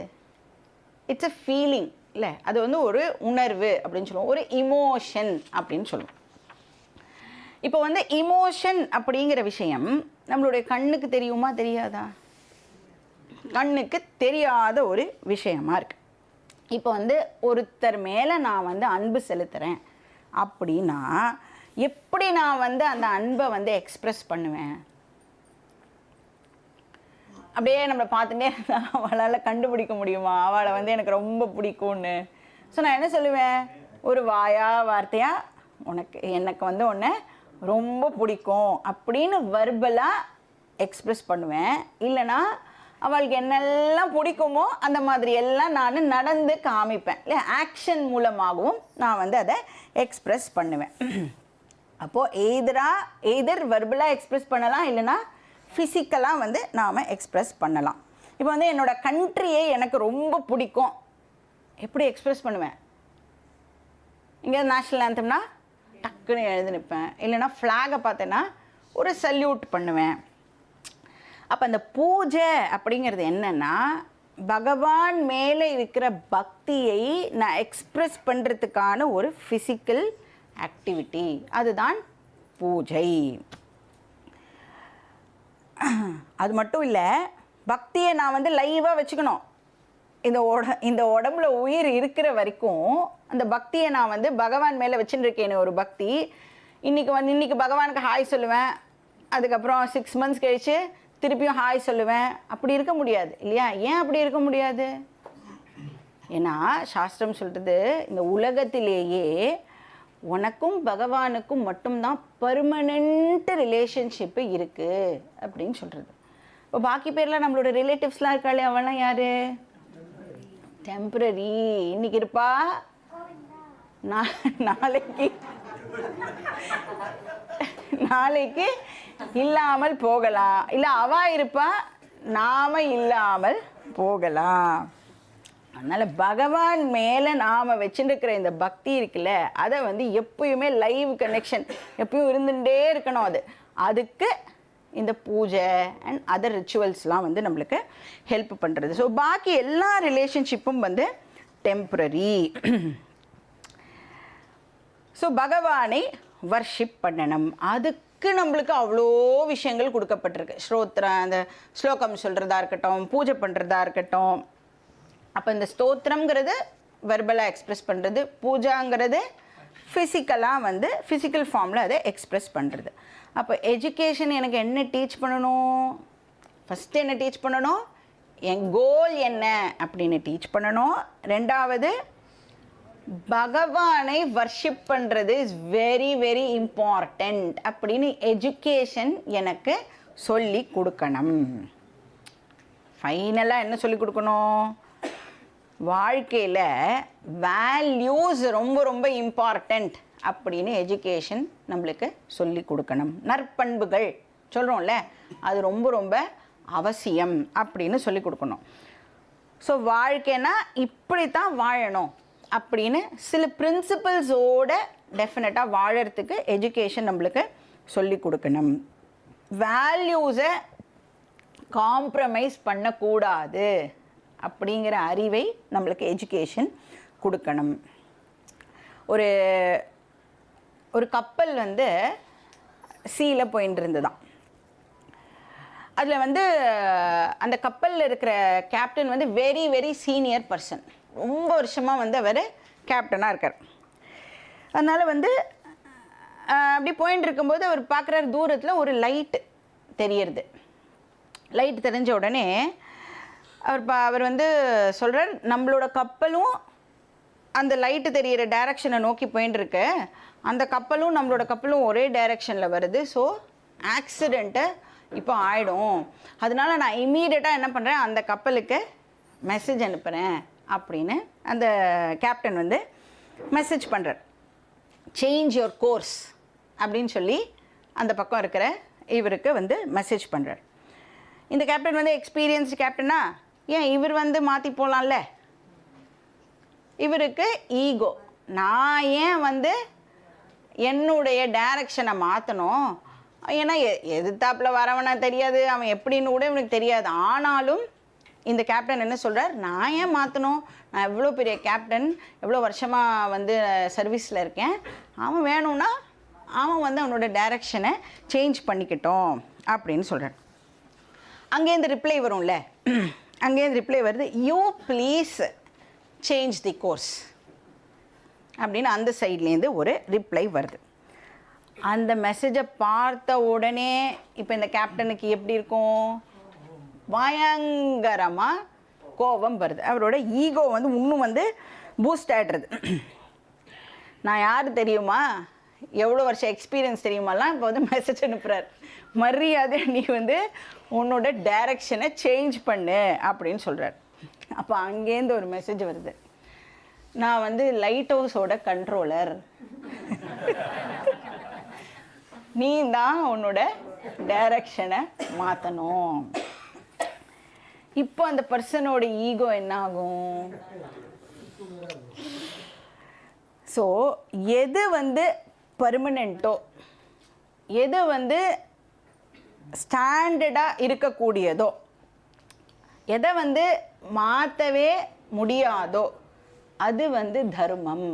இட்ஸ் அ ஃபீலிங் இல்லை, அது வந்து ஒரு உணர்வு அப்படின்னு சொல்லுவோம், ஒரு இமோஷன் அப்படின்னு சொல்லுவோம். இப்போ வந்து இமோஷன் அப்படிங்கிற விஷயம் நம்மளுடைய கண்ணுக்கு தெரியுமா தெரியாதா? கண்ணுக்கு தெரியாத ஒரு விஷயமா இருக்குது. இப்போ வந்து ஒருத்தர் மேலே நான் வந்து அன்பு செலுத்துகிறேன் அப்படின்னா எப்படி நான் வந்து அந்த அன்பை வந்து எக்ஸ்ப்ரெஸ் பண்ணுவேன்? அப்படியே நம்மளை பார்த்துட்டே இருந்தால் அவளால் கண்டுபிடிக்க முடியுமா அவளை வந்து எனக்கு ரொம்ப பிடிக்கும்னு? ஸோ நான் என்ன சொல்லுவேன்? ஒரு வார்த்தையா எனக்கு வந்து உன்னை ரொம்ப பிடிக்கும் அப்படின்னு வர்பலாக எக்ஸ்ப்ரெஸ் பண்ணுவேன். இல்லைனா அவளுக்கு என்னெல்லாம் பிடிக்குமோ அந்த மாதிரி எல்லாம் நான் நடந்து காமிப்பேன் இல்லை, ஆக்ஷன் மூலமாகவும் நான் வந்து அதை எக்ஸ்ப்ரெஸ் பண்ணுவேன். அப்போது எய்தர் வர்பலாக எக்ஸ்ப்ரெஸ் பண்ணலாம், இல்லைனா ஃபிசிக்கலாக வந்து நாம் எக்ஸ்ப்ரெஸ் பண்ணலாம். இப்போ வந்து என்னோடய கண்ட்ரியே எனக்கு ரொம்ப பிடிக்கும், எப்படி எக்ஸ்ப்ரெஸ் பண்ணுவேன்? இங்கே நேஷ்னல் ஆந்தம்னா டக்குன்னு எழுதி நிற்பேன், இல்லைனா ஃப்ளாகை பார்த்தேன்னா ஒரு சல்யூட் பண்ணுவேன். அப்போ அந்த பூஜை அப்படிங்கிறது என்னென்னா பகவான் மேலே இருக்கிற பக்தியை நான் எக்ஸ்ப்ரெஸ் பண்ணுறதுக்கான ஒரு ஃபிசிக்கல் ஆக்டிவிட்டி, அதுதான் பூஜை. அது மட்டும் இல்லை, பக்தியை நான் வந்து லைவாக வச்சுக்கணும். இந்த உடம்புல உயிர் இருக்கிற வரைக்கும் அந்த பக்தியை நான் வந்து பகவான் மேலே வச்சுட்டு இருக்கேன். ஒரு பக்தி இன்னைக்கு பகவானுக்கு ஹாய் சொல்லுவேன், அதுக்கப்புறம் 6 months கழிச்சு திருப்பியும் ஹாய் சொல்லுவேன். அப்படி இருக்க முடியாது இல்லையா? ஏன் அப்படி இருக்க முடியாது? ஏன்னா சாஸ்திரம் சொல்கிறது, இந்த உலகத்திலேயே உனக்கும் பகவானுக்கும் மட்டும்தான் பர்மனெண்ட் ரிலேஷன்ஷிப்பு இருக்குது அப்படின்னு சொல்கிறது. இப்போ பாக்கி பேர்லாம் நம்மளோட ரிலேட்டிவ்ஸ்லாம் இருக்காளே, அவெல்லாம் யார்? டெம்பரரி. இன்னைக்கு இருப்பா, நாளைக்கு இல்லாமல் போகலாம், இல்லை அவ இருப்பா, நாம இல்லாமல் போகலாம். அதனால் பகவான் மேலே நாம் வச்சுருக்கிற இந்த பக்தி இருக்குல்ல, அதை வந்து எப்பயுமே லைவ் கனெக்ஷன் எப்பயும் இருந்துகிட்டே இருக்கணும். அதுக்கு இந்த பூஜை அண்ட் அதர் ரிச்சுவல்ஸ்லாம் வந்து நம்மளுக்கு ஹெல்ப் பண்ணுறது. ஸோ பாக்கி எல்லா ரிலேஷன்ஷிப்பும் வந்து டெம்பரரி. ஸோ பகவானை வர்ஷிப் பண்ணணும். அதுக்கு அதுக்கு நம்மளுக்கு அவ்வளோ விஷயங்கள் கொடுக்கப்பட்டிருக்கு. ஸ்தோத்திரம், அந்த ஸ்லோகம் சொல்கிறதா இருக்கட்டும், பூஜை பண்ணுறதா இருக்கட்டும். அப்போ இந்த ஸ்தோத்திரங்கிறது வெர்பலாக எக்ஸ்ப்ரெஸ் பண்ணுறது, பூஜாங்கிறது ஃபிசிக்கலாக வந்து ஃபிசிக்கல் ஃபார்மில் அதை எக்ஸ்ப்ரெஸ் பண்ணுறது. அப்போ எஜுகேஷன் எனக்கு என்ன டீச் பண்ணணும்? ஃபஸ்ட்டு என்ன டீச் பண்ணணும்? என் கோல் என்ன அப்படின்னு டீச் பண்ணணும். ரெண்டாவது, பகவானை வர்ஷிப் பண்ணுறது இஸ் வெரி வெரி இம்பார்ட்டண்ட் அப்படின்னு எஜுகேஷன் எனக்கு சொல்லி கொடுக்கணும். ஃபைனலாக என்ன சொல்லி கொடுக்கணும்? வாழ்க்கையில் வேல்யூஸ் ரொம்ப ரொம்ப இம்பார்ட்டண்ட் அப்படின்னு எஜுகேஷன் நம்மளுக்கு சொல்லி கொடுக்கணும். நற்பண்புகள் சொல்கிறோம்ல, அது ரொம்ப ரொம்ப அவசியம் அப்படின்னு சொல்லி கொடுக்கணும். ஸோ வாழ்க்கைனா இப்படி தான் வாழணும் அப்படின்னு சில பிரின்சிபல்ஸோட டெஃபினட்டாக வாழறதுக்கு எஜுகேஷன் நம்மளுக்கு சொல்லி கொடுக்கணும். வேல்யூஸை காம்ப்ரமைஸ் பண்ணக்கூடாது அப்படிங்கிற அறிவை நம்மளுக்கு எஜுகேஷன் கொடுக்கணும். ஒரு ஒரு கப்பல் வந்து சீயில் போயின்னு இருந்துதான். அதில் வந்து அந்த கப்பலில் இருக்கிற கேப்டன் வந்து வெரி வெரி சீனியர் பர்சன். ரொம்ப வருஷமாக வந்து அவர் கேப்டனாக இருக்கார். அதனால் வந்து அப்படி போயின்னு இருக்கும்போது அவர் பார்க்குறாரு, தூரத்தில் ஒரு லைட்டு தெரியறது. லைட் தெரிஞ்ச உடனே அவர் வந்து சொல்கிறார், நம்மளோட கப்பலும் அந்த லைட்டு தெரிகிற டைரக்ஷனை நோக்கி போயின்னு இருக்கு, அந்த கப்பலும் நம்மளோட கப்பலும் ஒரே டைரக்ஷனில் வருது, ஸோ ஆக்சிடெண்ட்டு இப்போ ஆகிடும். அதனால நான் இம்மீடியட்டாக என்ன பண்ணுறேன், அந்த கப்பலுக்கு மெசேஜ் அனுப்புகிறேன் அப்படின்னு அந்த கேப்டன் வந்து மெசேஜ் பண்ணுறார். சேஞ்ச் யுவர் கோர்ஸ் அப்படின்னு சொல்லி அந்த பக்கம் இருக்கிற இவருக்கு வந்து மெசேஜ் பண்ணுறார். இந்த கேப்டன் வந்து எக்ஸ்பீரியன்ஸ்டு கேப்டனா, ஏன் இவர் வந்து மாற்றி போகலாம்ல. இவருக்கு ஈகோ, நான் ஏன் வந்து என்னுடைய டைரக்ஷனை மாற்றணும், ஏன்னா எதிர்த்தாப்பில் வரவனா தெரியாது, அவன் எப்படின்னு கூட இவனுக்கு தெரியாது. ஆனாலும் இந்த கேப்டன் என்ன சொல்கிறார், நான் ஏன் மாற்றணும், நான் எவ்வளோ பெரிய கேப்டன், எவ்வளோ வருஷமாக வந்து சர்வீஸில் இருக்கேன், அவன் வேணும்னா அவன் வந்து அவனோட டைரக்ஷனை சேஞ்ச் பண்ணிக்கிட்டோம் அப்படின்னு சொல்கிறான். அங்கேருந்து ரிப்ளை வரும்ல, அங்கேருந்து ரிப்ளை வருது, you please change the course அப்படின்னு அந்த சைட்லேருந்து ஒரு ரிப்ளை வருது. அந்த மெசேஜை பார்த்த உடனே இப்போ இந்த கேப்டனுக்கு எப்படி இருக்கும், பயங்கரமாக கோபம் வருது. அவரோட ஈகோ வந்து இன்னும் வந்து பூஸ்ட் ஆகிடுறது. நான் யார் தெரியுமா, எவ்வளோ வருஷம் எக்ஸ்பீரியன்ஸ் தெரியுமாலாம் இப்போ வந்து மெசேஜ் அனுப்புகிறார், மரியாதை நீ வந்து உன்னோட டைரக்ஷனை சேஞ்ச் பண்ணு அப்படின்னு சொல்கிறார். அப்போ அங்கேருந்து ஒரு மெசேஜ் வருது, நான் வந்து லைட் ஹவுஸோட கண்ட்ரோலர், நீ தான் உன்னோட டைரக்ஷனை மாற்றணும். இப்போ அந்த பர்சனோட ஈகோ என்ன ஆகும்? ஸோ எது வந்து பர்மனெண்ட்டோ, எது வந்து ஸ்டாண்டர்டாக இருக்கக்கூடியதோ, எதை வந்து மாற்றவே முடியாதோ அது வந்து தர்மம்.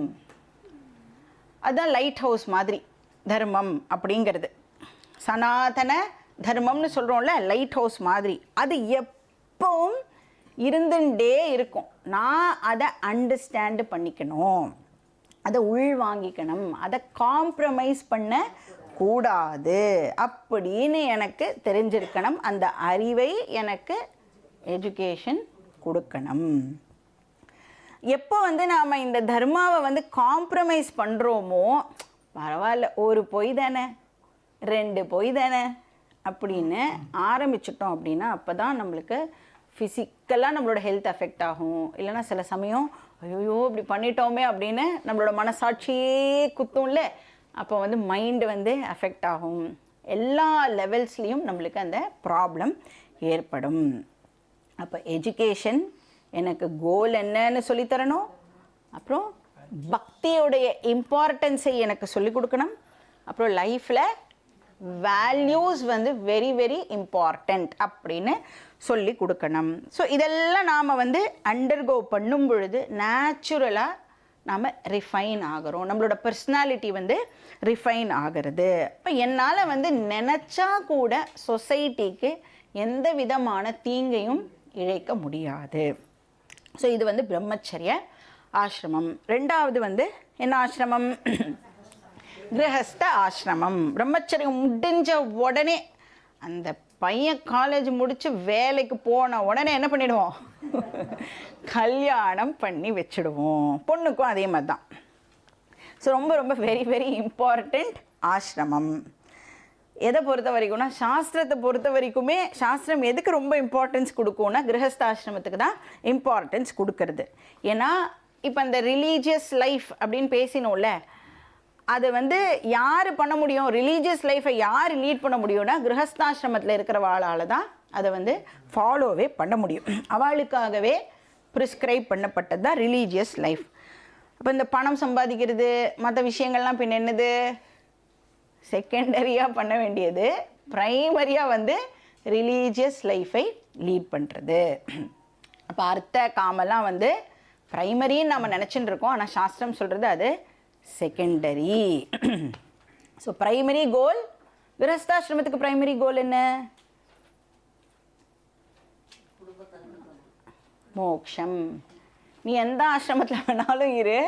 அதுதான் லைட் ஹவுஸ் மாதிரி தர்மம் அப்படிங்கிறது. சனாதன தர்மம்னு சொல்கிறோம்ல, லைட் ஹவுஸ் மாதிரி. அது எப்பவும் இருந்துட்டே இருக்கும். நான் அதை அண்டர்ஸ்டாண்டு பண்ணிக்கணும், அதை உள்வாங்கிக்கணும், அதை காம்ப்ரமைஸ் பண்ண கூடாது அப்படின்னு எனக்கு தெரிஞ்சிருக்கணும். அந்த அறிவை எனக்கு எஜுகேஷன் கொடுக்கணும். எப்போ வந்து நாம் இந்த தர்மாவை வந்து காம்ப்ரமைஸ் பண்ணுறோமோ, பரவாயில்ல ஒரு பொய் தானே, 2 பொய் தானே அப்படின்னு ஆரம்பிச்சிட்டோம் அப்படின்னா, அப்போ தான் நம்மளுக்கு ஃபிசிக்கலாக நம்மளோட ஹெல்த் அஃபெக்ட் ஆகும். இல்லைனா சில சமயம் ஐயோ இப்படி பண்ணிட்டோமே அப்படின்னு நம்மளோட மனசாட்சியே குத்தும்ல, அப்போ வந்து மைண்டு வந்து அஃபெக்ட் ஆகும். எல்லா லெவல்ஸ்லேயும் நம்மளுக்கு அந்த ப்ராப்ளம் ஏற்படும். அப்போ எஜுகேஷன் எனக்கு கோல் என்னன்னு சொல்லித்தரணும், அப்புறம் பக்தியோடைய இம்பார்ட்டன்ஸை எனக்கு சொல்லிக் கொடுக்கணும், அப்புறம் லைஃப்பில் வேல்யூஸ் வந்து வெரி வெரி இம்பார்ட்டண்ட் அப்படின்னு சொல்லி கொடுக்கணும். ஸோ இதெல்லாம் நாம் வந்து அண்டர்கோ பண்ணும் பொழுது நேச்சுரலாக நாம் ரிஃபைன் ஆகிறோம், நம்மளோட பர்சனாலிட்டி வந்து ரிஃபைன் ஆகிறது. இப்போ என்னால் வந்து நினச்சா கூட சொசைட்டிக்கு எந்த விதமான தீங்கையும் இழைக்க முடியாது. ஸோ இது வந்து பிரம்மச்சரிய ஆசிரமம். ரெண்டாவது வந்து என்ன ஆசிரமம்? கிரகஸ்த ஆசிரமம். பிரம்மச்சரியம் முடிஞ்ச உடனே அந்த பையன் காலேஜ் முடித்து வேலைக்கு போன உடனே என்ன பண்ணிடுவோம்? கல்யாணம் பண்ணி வச்சுடுவோம். பொண்ணுக்கும் அதே மாதிரி தான். ஸோ ரொம்ப ரொம்ப வெரி வெரி இம்பார்ட்டண்ட் ஆசிரமம். எதை பொறுத்த வரைக்கும்னா, சாஸ்திரத்தை பொறுத்த வரைக்குமே சாஸ்திரம் எதுக்கு ரொம்ப இம்பார்ட்டன்ஸ் கொடுக்கும்னா கிரகஸ்த ஆசிரமத்துக்கு தான் இம்பார்ட்டன்ஸ் கொடுக்கறது. ஏன்னா இப்போ அந்த ரிலீஜியஸ் லைஃப் அப்படின்னு பேசினோம்ல, அதை வந்து யார் பண்ண முடியும்? ரிலீஜியஸ் லைஃப்பை யார் லீட் பண்ண முடியும்னா கிரகஸ்தாசிரமத்தில் இருக்கிறவாளால் தான் அதை வந்து ஃபாலோவே பண்ண முடியும். அவளுக்காகவே ப்ரிஸ்கிரைப் பண்ணப்பட்டது தான் ரிலீஜியஸ் லைஃப். அப்போ இந்த பணம் சம்பாதிக்கிறது மற்ற விஷயங்கள்லாம் பின் என்னது? செகண்டரியாக பண்ண வேண்டியது. ப்ரைமரியாக வந்து ரிலீஜியஸ் லைஃபை லீட் பண்ணுறது. அப்போ அர்த்த காமெல்லாம் வந்து ப்ரைமரின்னு நம்ம நினச்சிட்டு இருக்கோம். ஆனால் சாஸ்திரம் சொல்கிறது அது செகண்டரி. ஸோ ப்ரைமரி கோல், கிரகஸ்தாசிரமத்துக்கு ப்ரைமரி கோல் என்ன? மோக்ஷம். நீ எந்த ஆசிரமத்தில் வேணாலும் இரு,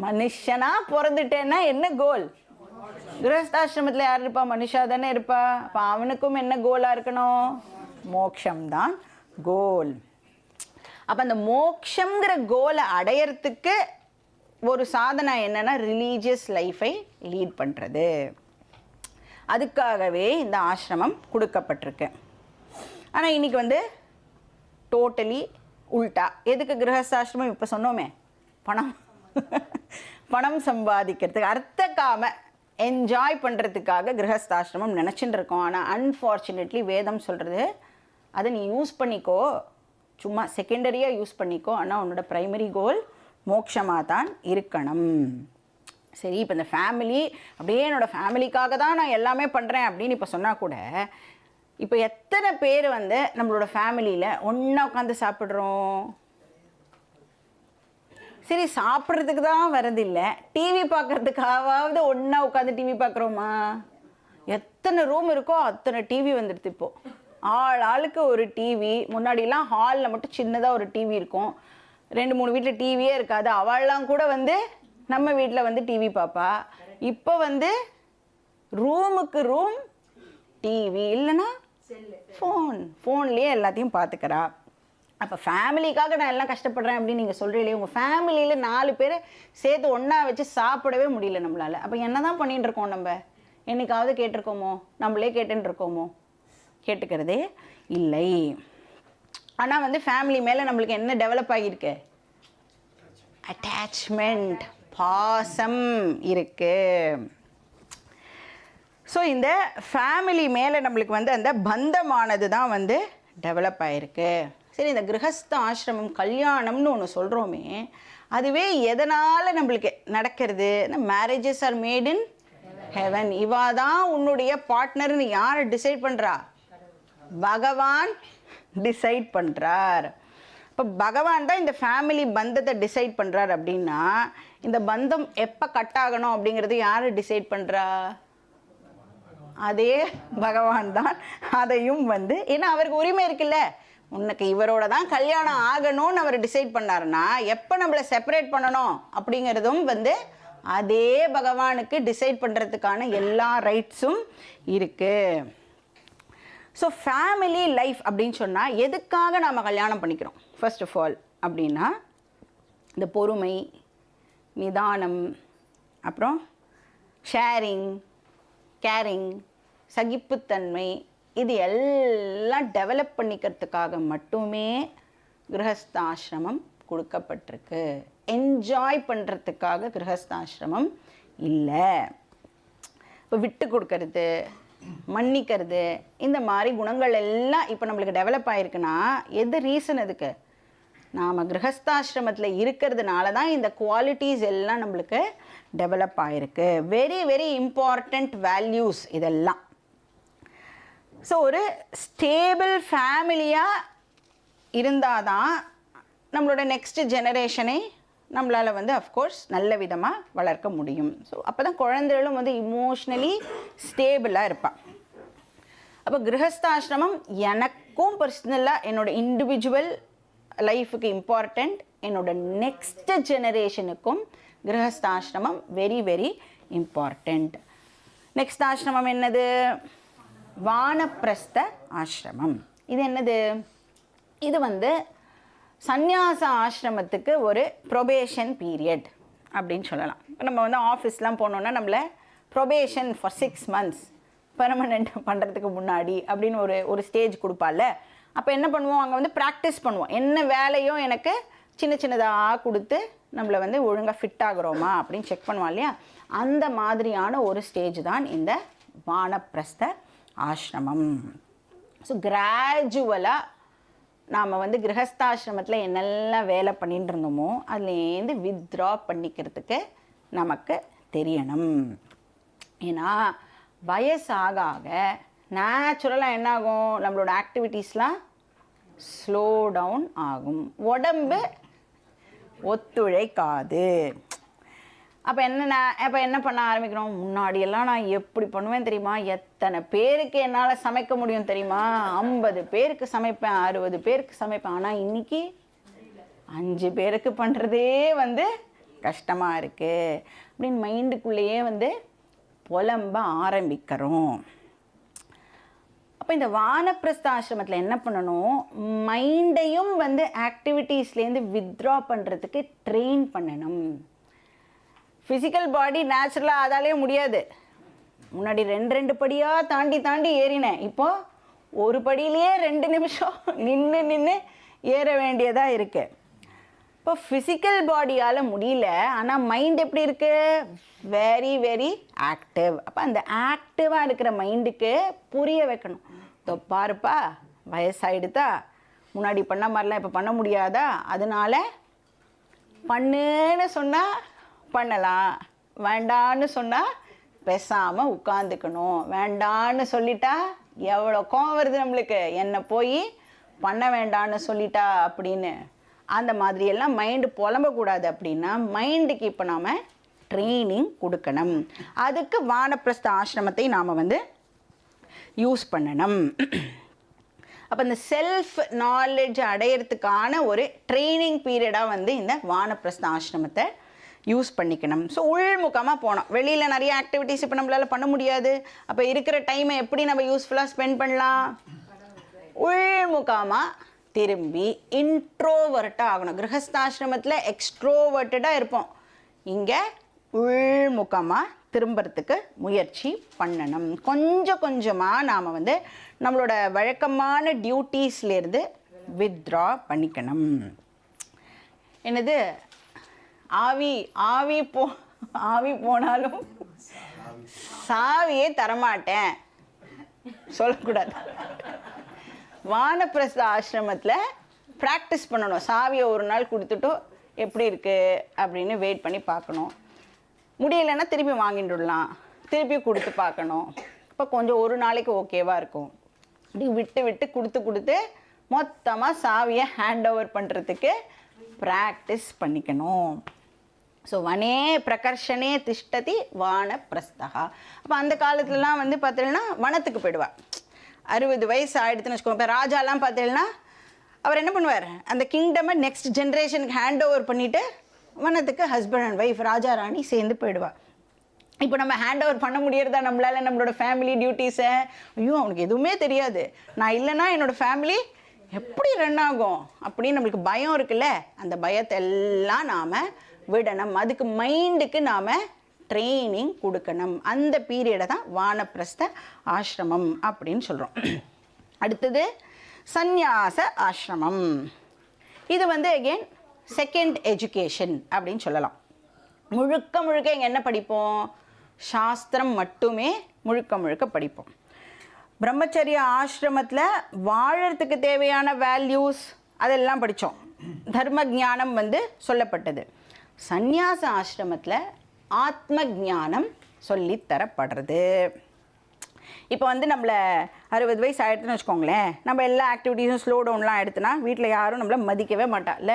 மனுஷனாக பிறந்துட்டேன்னா என்ன கோல்? கிரகஸ்தாசிரமத்தில் யார் இருப்பா? மனுஷா தானே இருப்பா. அப்போ அவனுக்கும் என்ன கோலாக இருக்கணும்? மோக்ஷம்தான் கோல். அப்போ அந்த மோக்ஷங்கிற கோலை அடையிறதுக்கு ஒரு சாதனை என்னன்னா ரிலீஜியஸ் லைஃபை லீட் பண்ணுறது. அதுக்காகவே இந்த ஆசிரமம் கொடுக்கப்பட்டிருக்கு. ஆனால் இன்றைக்கி வந்து டோட்டலி உல்ட்டா. எதுக்கு கிரகஸ்தாசிரமம்? இப்போ சொன்னோமே, பணம் சம்பாதிக்கிறதுக்கு, அர்த்த காம என்ஜாய் பண்ணுறதுக்காக கிரகஸ்தாசிரமம் நினச்சிட்டு இருக்கோம். ஆனால் அன்ஃபார்ச்சுனேட்லி வேதம் சொல்கிறது அதை நீ யூஸ் பண்ணிக்கோ, சும்மா செகண்டரியாக யூஸ் பண்ணிக்கோ, ஆனால் உன்னோட ப்ரைமரி கோல் மோட்சமாக தான் இருக்கணும். சரி, இப்போ இந்த ஃபேமிலி அப்படியே என்னோடய ஃபேமிலிக்காக தான் நான் எல்லாமே பண்ணுறேன் அப்படின்னு இப்போ சொன்னால் கூட, இப்போ எத்தனை பேர் வந்து நம்மளோட ஃபேமிலியில் ஒன்றா உட்காந்து சாப்பிட்றோம்? சரி, சாப்பிட்றதுக்கு தான் வரதில்லை, டிவி பார்க்குறதுக்காவது ஒன்றா உட்காந்து டிவி பார்க்குறோமா? எத்தனை ரூம் இருக்கோ அத்தனை டிவி வந்துடுது இப்போது. ஆளுக்கு ஒரு டிவி. முன்னாடிலாம் ஹாலில் மட்டும் சின்னதாக ஒரு டிவி இருக்கும், 2-3 வீட்டில் டிவியே இருக்காது. அவள்லாம் கூட வந்து நம்ம வீட்டில் வந்து டிவி பார்ப்பா. இப்போ வந்து ரூமுக்கு ரூம் டிவி, இல்லைன்னா ஃபோன்லேயே எல்லாத்தையும் பார்த்துக்கிறா. அப்போ ஃபேமிலிக்காக நான் எல்லாம் கஷ்டப்படுறேன் அப்படின்னு நீங்கள் சொல்கிறீங்களே, உங்கள் ஃபேமிலியில் 4 பேரை சேர்த்து ஒன்றா வச்சு சாப்பிடவே முடியல நம்மளால். அப்போ என்ன தான் பண்ணிகிட்டு இருக்கோம்? நம்ம என்னைக்காவது கேட்டிருக்கோமோ? நம்மளே கேட்டுன்னு இருக்கோமோ? கேட்டுக்கிறதே இல்லை. ஆனால் வந்து ஃபேமிலி மேலே நம்மளுக்கு என்ன டெவலப் ஆகியிருக்கு? அட்டாச்மெண்ட், பாசம் இருக்குது. ஸோ இந்த ஃபேமிலி மேலே நம்மளுக்கு வந்து அந்த பந்தமானது தான் வந்து டெவலப் ஆகிருக்கு. சரி, இந்த கிரகஸ்த ஆசிரமம் கல்யாணம்னு ஒன்று சொல்கிறோமே, அதுவே எதனால் நம்மளுக்கு நடக்கிறது? Marriages R made in heaven. இவா தான் உன்னுடைய பார்ட்னர்னு யார் டிசைட் பண்ணுறா? பகவான் டிசைட் பண்ணுறார். இப்போ பகவான் தான் இந்த ஃபேமிலி பந்தத்தை டிசைட் பண்ணுறார். அப்படின்னா இந்த பந்தம் எப்போ கட் ஆகணும் அப்படிங்கிறது யார் டிசைட் பண்ணுறா? அதே பகவான் தான். அதையும் வந்து ஏன்னா அவருக்கு உரிமை இருக்குல்ல, உனக்கு இவரோட தான் கல்யாணம் ஆகணும்னு அவர் டிசைட் பண்ணாருன்னா எப்போ நம்மளை செப்பரேட் பண்ணணும் அப்படிங்கிறதும் வந்து அதே பகவானுக்கு டிசைட் பண்ணுறதுக்கான எல்லா ரைட்ஸும் இருக்குது. ஸோ ஃபேமிலி லைஃப் அப்படின்னு சொன்னால் எதுக்காக நாம் கல்யாணம் பண்ணிக்கிறோம்? ஃபர்ஸ்ட் ஆஃப் ஆல் அப்படின்னா இந்த பொறுமை, நிதானம், அப்புறம் ஷேரிங், கேரிங், சகிப்புத்தன்மை, இது எல்லாம் டெவலப் பண்ணிக்கிறதுக்காக மட்டுமே கிரகஸ்தாசிரமம் கொடுக்கப்பட்டிருக்கு. என்ஜாய் பண்ணுறதுக்காக கிரகஸ்தாசிரமம் இல்லை. இப்போ விட்டு கொடுக்கறது, மன்னிக்கிறது, இந்த மாதிரி குணங்கள் எல்லாம் இப்போ நம்மளுக்கு டெவலப் ஆகிருக்குன்னா எது ரீசன்? அதுக்கு நாம் கிரகஸ்தாசிரமத்தில் இருக்கிறதுனால தான் இந்த குவாலிட்டிஸ் எல்லாம் நம்மளுக்கு டெவலப் ஆகிருக்கு. வெரி வெரி இம்பார்ட்டண்ட் வேல்யூஸ் இதெல்லாம். ஸோ ஒரு ஸ்டேபிள் ஃபேமிலியாக இருந்தால் தான் நம்மளோட நெக்ஸ்ட் ஜெனரேஷனை நம்மளால் வந்து அஃப்கோர்ஸ் நல்ல விதமாக வளர்க்க முடியும். ஸோ அப்போ தான் குழந்தைகளும் வந்து இமோஷ்னலி ஸ்டேபிளாக இருப்பாள். அப்போ கிரகஸ்தாசிரமம் எனக்கும் பர்சனலாக என்னோடய இண்டிவிஜுவல் லைஃபுக்கு இம்பார்ட்டண்ட், என்னோட நெக்ஸ்ட் ஜெனரேஷனுக்கும் கிரகஸ்தாசிரமம் வெரி வெரி இம்பார்ட்டண்ட். நெக்ஸ்ட் ஆசிரமம் என்னது? வானப்பிரஸ்த ஆசிரமம். இது என்னது? இது வந்து சந்நியாச ஆசிரமத்துக்கு ஒரு ப்ரொபேஷன் பீரியட் அப்படின்னு சொல்லலாம். இப்போ நம்ம வந்து ஆஃபீஸ்லாம் போனோன்னா நம்மளை ப்ரொபேஷன் ஃபார் 6 months பெர்மனெண்ட் பண்ணுறதுக்கு முன்னாடி அப்படின்னு ஒரு ஸ்டேஜ் கொடுப்பால. அப்போ என்ன பண்ணுவோம், அங்கே வந்து ப்ராக்டிஸ் பண்ணுவோம். என்ன வேலையோ எனக்கு சின்ன சின்னதாக கொடுத்து நம்மளை வந்து ஒழுங்காக ஃபிட் ஆகுறோமா அப்படின்னு செக் பண்ணுவோம் இல்லையா? அந்த மாதிரியான ஒரு ஸ்டேஜ் தான் இந்த வானப்பிரஸ்த ஆசிரமம். ஸோ கிராஜுவலாக நாம் வந்து கிரகஸ்தாசிரமத்தில் என்னெல்லாம் வேலை பண்ணிட்டு இருந்தோமோ அதுலேருந்து வித்ட்ரா பண்ணிக்கிறதுக்கு நமக்கு தெரியணும். ஏன்னா வயசாக ஆக நேச்சுரலாக என்ன ஆகும், நம்மளோட ஆக்டிவிட்டீஸ்லாம் ஸ்லோ டவுன் ஆகும், உடம்பு ஒத்துழைக்காது. அப்போ என்ன பண்ண ஆரம்பிக்கிறோம், முன்னாடியெல்லாம் நான் எப்படி பண்ணுவேன் தெரியுமா, எத்தனை பேருக்கு என்னால் சமைக்க முடியும் தெரியுமா, 50 பேருக்கு சமைப்பேன், 60 பேருக்கு சமைப்பேன். ஆனால் இன்றைக்கி 5 பேருக்கு பண்ணுறதே வந்து கஷ்டமாக இருக்குது அப்படின்னு மைண்டுக்குள்ளேயே வந்து புலம்ப ஆரம்பிக்கிறோம். அப்போ இந்த வானப்பிரஸ்த ஆசிரமத்தில் என்ன பண்ணணும், மைண்டையும் வந்து ஆக்டிவிட்டீஸ்லேருந்து வித்ட்ரா பண்ணுறதுக்கு ட்ரெயின் பண்ணணும். ஃபிசிக்கல் பாடி நேச்சுரலாக அதாலே முடியாது. முன்னாடி 2 படியாக தாண்டி ஏறினேன். இப்போது ஒரு படியிலேயே 2 நிமிஷம் நின்று ஏற வேண்டியதாக இருக்குது. இப்போ ஃபிசிக்கல் பாடியால் முடியல, ஆனால் மைண்ட் எப்படி இருக்குது, வெரி வெரி ஆக்டிவ். அப்போ அந்த ஆக்டிவாக இருக்கிற மைண்டுக்கு புரிய வைக்கணும், இதோ பாருப்பா வயசாகிடுதா, முன்னாடி பண்ண மாதிரிலாம் இப்போ பண்ண முடியாதா, அதனால பண்ணுன்னு சொன்னால் பண்ணலாம், வேண்டான்னு சொன்னால் பேசாமல் உட்காந்துக்கணும், வேண்டான்னு சொல்லிட்டா எவ்வளோ கோவம் வருது நம்மளுக்கு, என்னை போய் பண்ண வேண்டான்னு சொல்லிட்டா அப்படின்னு. அந்த மாதிரியெல்லாம் மைண்டு புலம்பக்கூடாது. அப்படின்னா மைண்டுக்கு இப்போ நாம் ட்ரைனிங் கொடுக்கணும். அதுக்கு வானப்பிரஸ்த ஆசிரமத்தை நாம் வந்து யூஸ் பண்ணணும். அப்போ இந்த செல்ஃப் நாலேஜ் அடையிறதுக்கான ஒரு ட்ரைனிங் பீரியடாக வந்து இந்த வானப்பிரஸ்த ஆசிரமத்தை யூஸ் பண்ணிக்கணும். ஸோ உள்முகமாக போனோம். வெளியில் நிறைய ஆக்டிவிட்டீஸ் இப்போ நம்மளால் பண்ண முடியாது. அப்போ இருக்கிற டைமை எப்படி நம்ம யூஸ்ஃபுல்லாக ஸ்பெண்ட் பண்ணலாம், உள்முகமாக திரும்பி இன்ட்ரோவர்ட்டாக ஆகணும். கிரகஸ்தாசிரமத்தில் எக்ஸ்ட்ரோவர்ட்டடாக இருப்போம், இங்கே உள்முகமாக திரும்புறதுக்கு முயற்சி பண்ணணும். கொஞ்சம் கொஞ்சமாக நாம் வந்து நம்மளோட வழக்கமான டியூட்டீஸ்லேருந்து வித்ட்ரா பண்ணிக்கணும். என்னது ஆவி போனாலும் சாவியே தரமாட்டேன் சொல்லக்கூடாது. வானப்பிரஸ்த ஆசிரமத்தில் ப்ராக்டிஸ் பண்ணணும். சாவியை ஒரு நாள் கொடுத்துட்டு எப்படி இருக்குது அப்படின்னு வெயிட் பண்ணி பார்க்கணும். முடியலைன்னா திருப்பி வாங்கிட்டுடலாம், திருப்பி கொடுத்து பார்க்கணும். இப்போ கொஞ்சம் ஒரு நாளைக்கு ஓகேவாக இருக்கும். இப்படி விட்டு கொடுத்து மொத்தமாக சாவியை ஹேண்ட் ஓவர் பண்ணுறதுக்கு ப்ராக்டிஸ் பண்ணிக்கணும். ஸோ வனே பிரகர்ஷனே திஷ்டதி வானப்பிரஸ்தா. அப்போ அந்த காலத்துலலாம் வந்து பார்த்தீங்கன்னா வனத்துக்கு போயிடுவாள். 60 வயசு ஆகிடுதுன்னு வச்சுக்கோங்க. இப்போ ராஜாலாம் பார்த்தீங்கன்னா அவர் என்ன பண்ணுவார், அந்த கிங்டமை நெக்ஸ்ட் ஜென்ரேஷனுக்கு ஹேண்ட் ஓவர் பண்ணிவிட்டு வனத்துக்கு husband and wife Raja Rani சேர்ந்து போயிடுவாள். இப்போ நம்ம ஹேண்ட் ஓவர் பண்ண முடியறதா நம்மளால் நம்மளோட ஃபேமிலி டியூட்டிஸை? ஐயோ அவனுக்கு எதுவுமே தெரியாது, நான் இல்லைன்னா என்னோடய ஃபேமிலி எப்படி ரன் ஆகும் அப்படின்னு நம்மளுக்கு பயம் இருக்குல்ல. அந்த பயத்தை எல்லாம் நாம் விடணும். அதுக்கு மைண்டுக்கு நாம் ட்ரைனிங் கொடுக்கணும். அந்த பீரியடை தான் வானப்பிரஸ்த ஆசிரமம் அப்படின்னு சொல்கிறோம். அடுத்தது சந்நியாச ஆசிரமம். இது வந்து அகெயின் செகண்ட் எஜுகேஷன் அப்படின்னு சொல்லலாம். முழுக்க இங்கே என்ன படிப்போம், சாஸ்திரம் மட்டுமே முழுக்க படிப்போம். பிரம்மச்சரிய ஆசிரமத்தில் வாழறதுக்கு தேவையான வேல்யூஸ் அதெல்லாம் படித்தோம். தர்ம ஞானம் வந்து சொல்லப்பட்டது. சந்நியாச ஆசிரமத்தில் ஆத்ம ஞானம் சொல்லித்தரப்படுறது. இப்போ வந்து நம்மளை 60 வயசு ஆகிடுதுன்னு வச்சுக்கோங்களேன், நம்ம எல்லா ஆக்டிவிட்டீஸும் ஸ்லோ டவுன்லாம் ஆகிடுதுன்னா வீட்டில் யாரும் நம்மளை மதிக்கவே மாட்டாள்ல.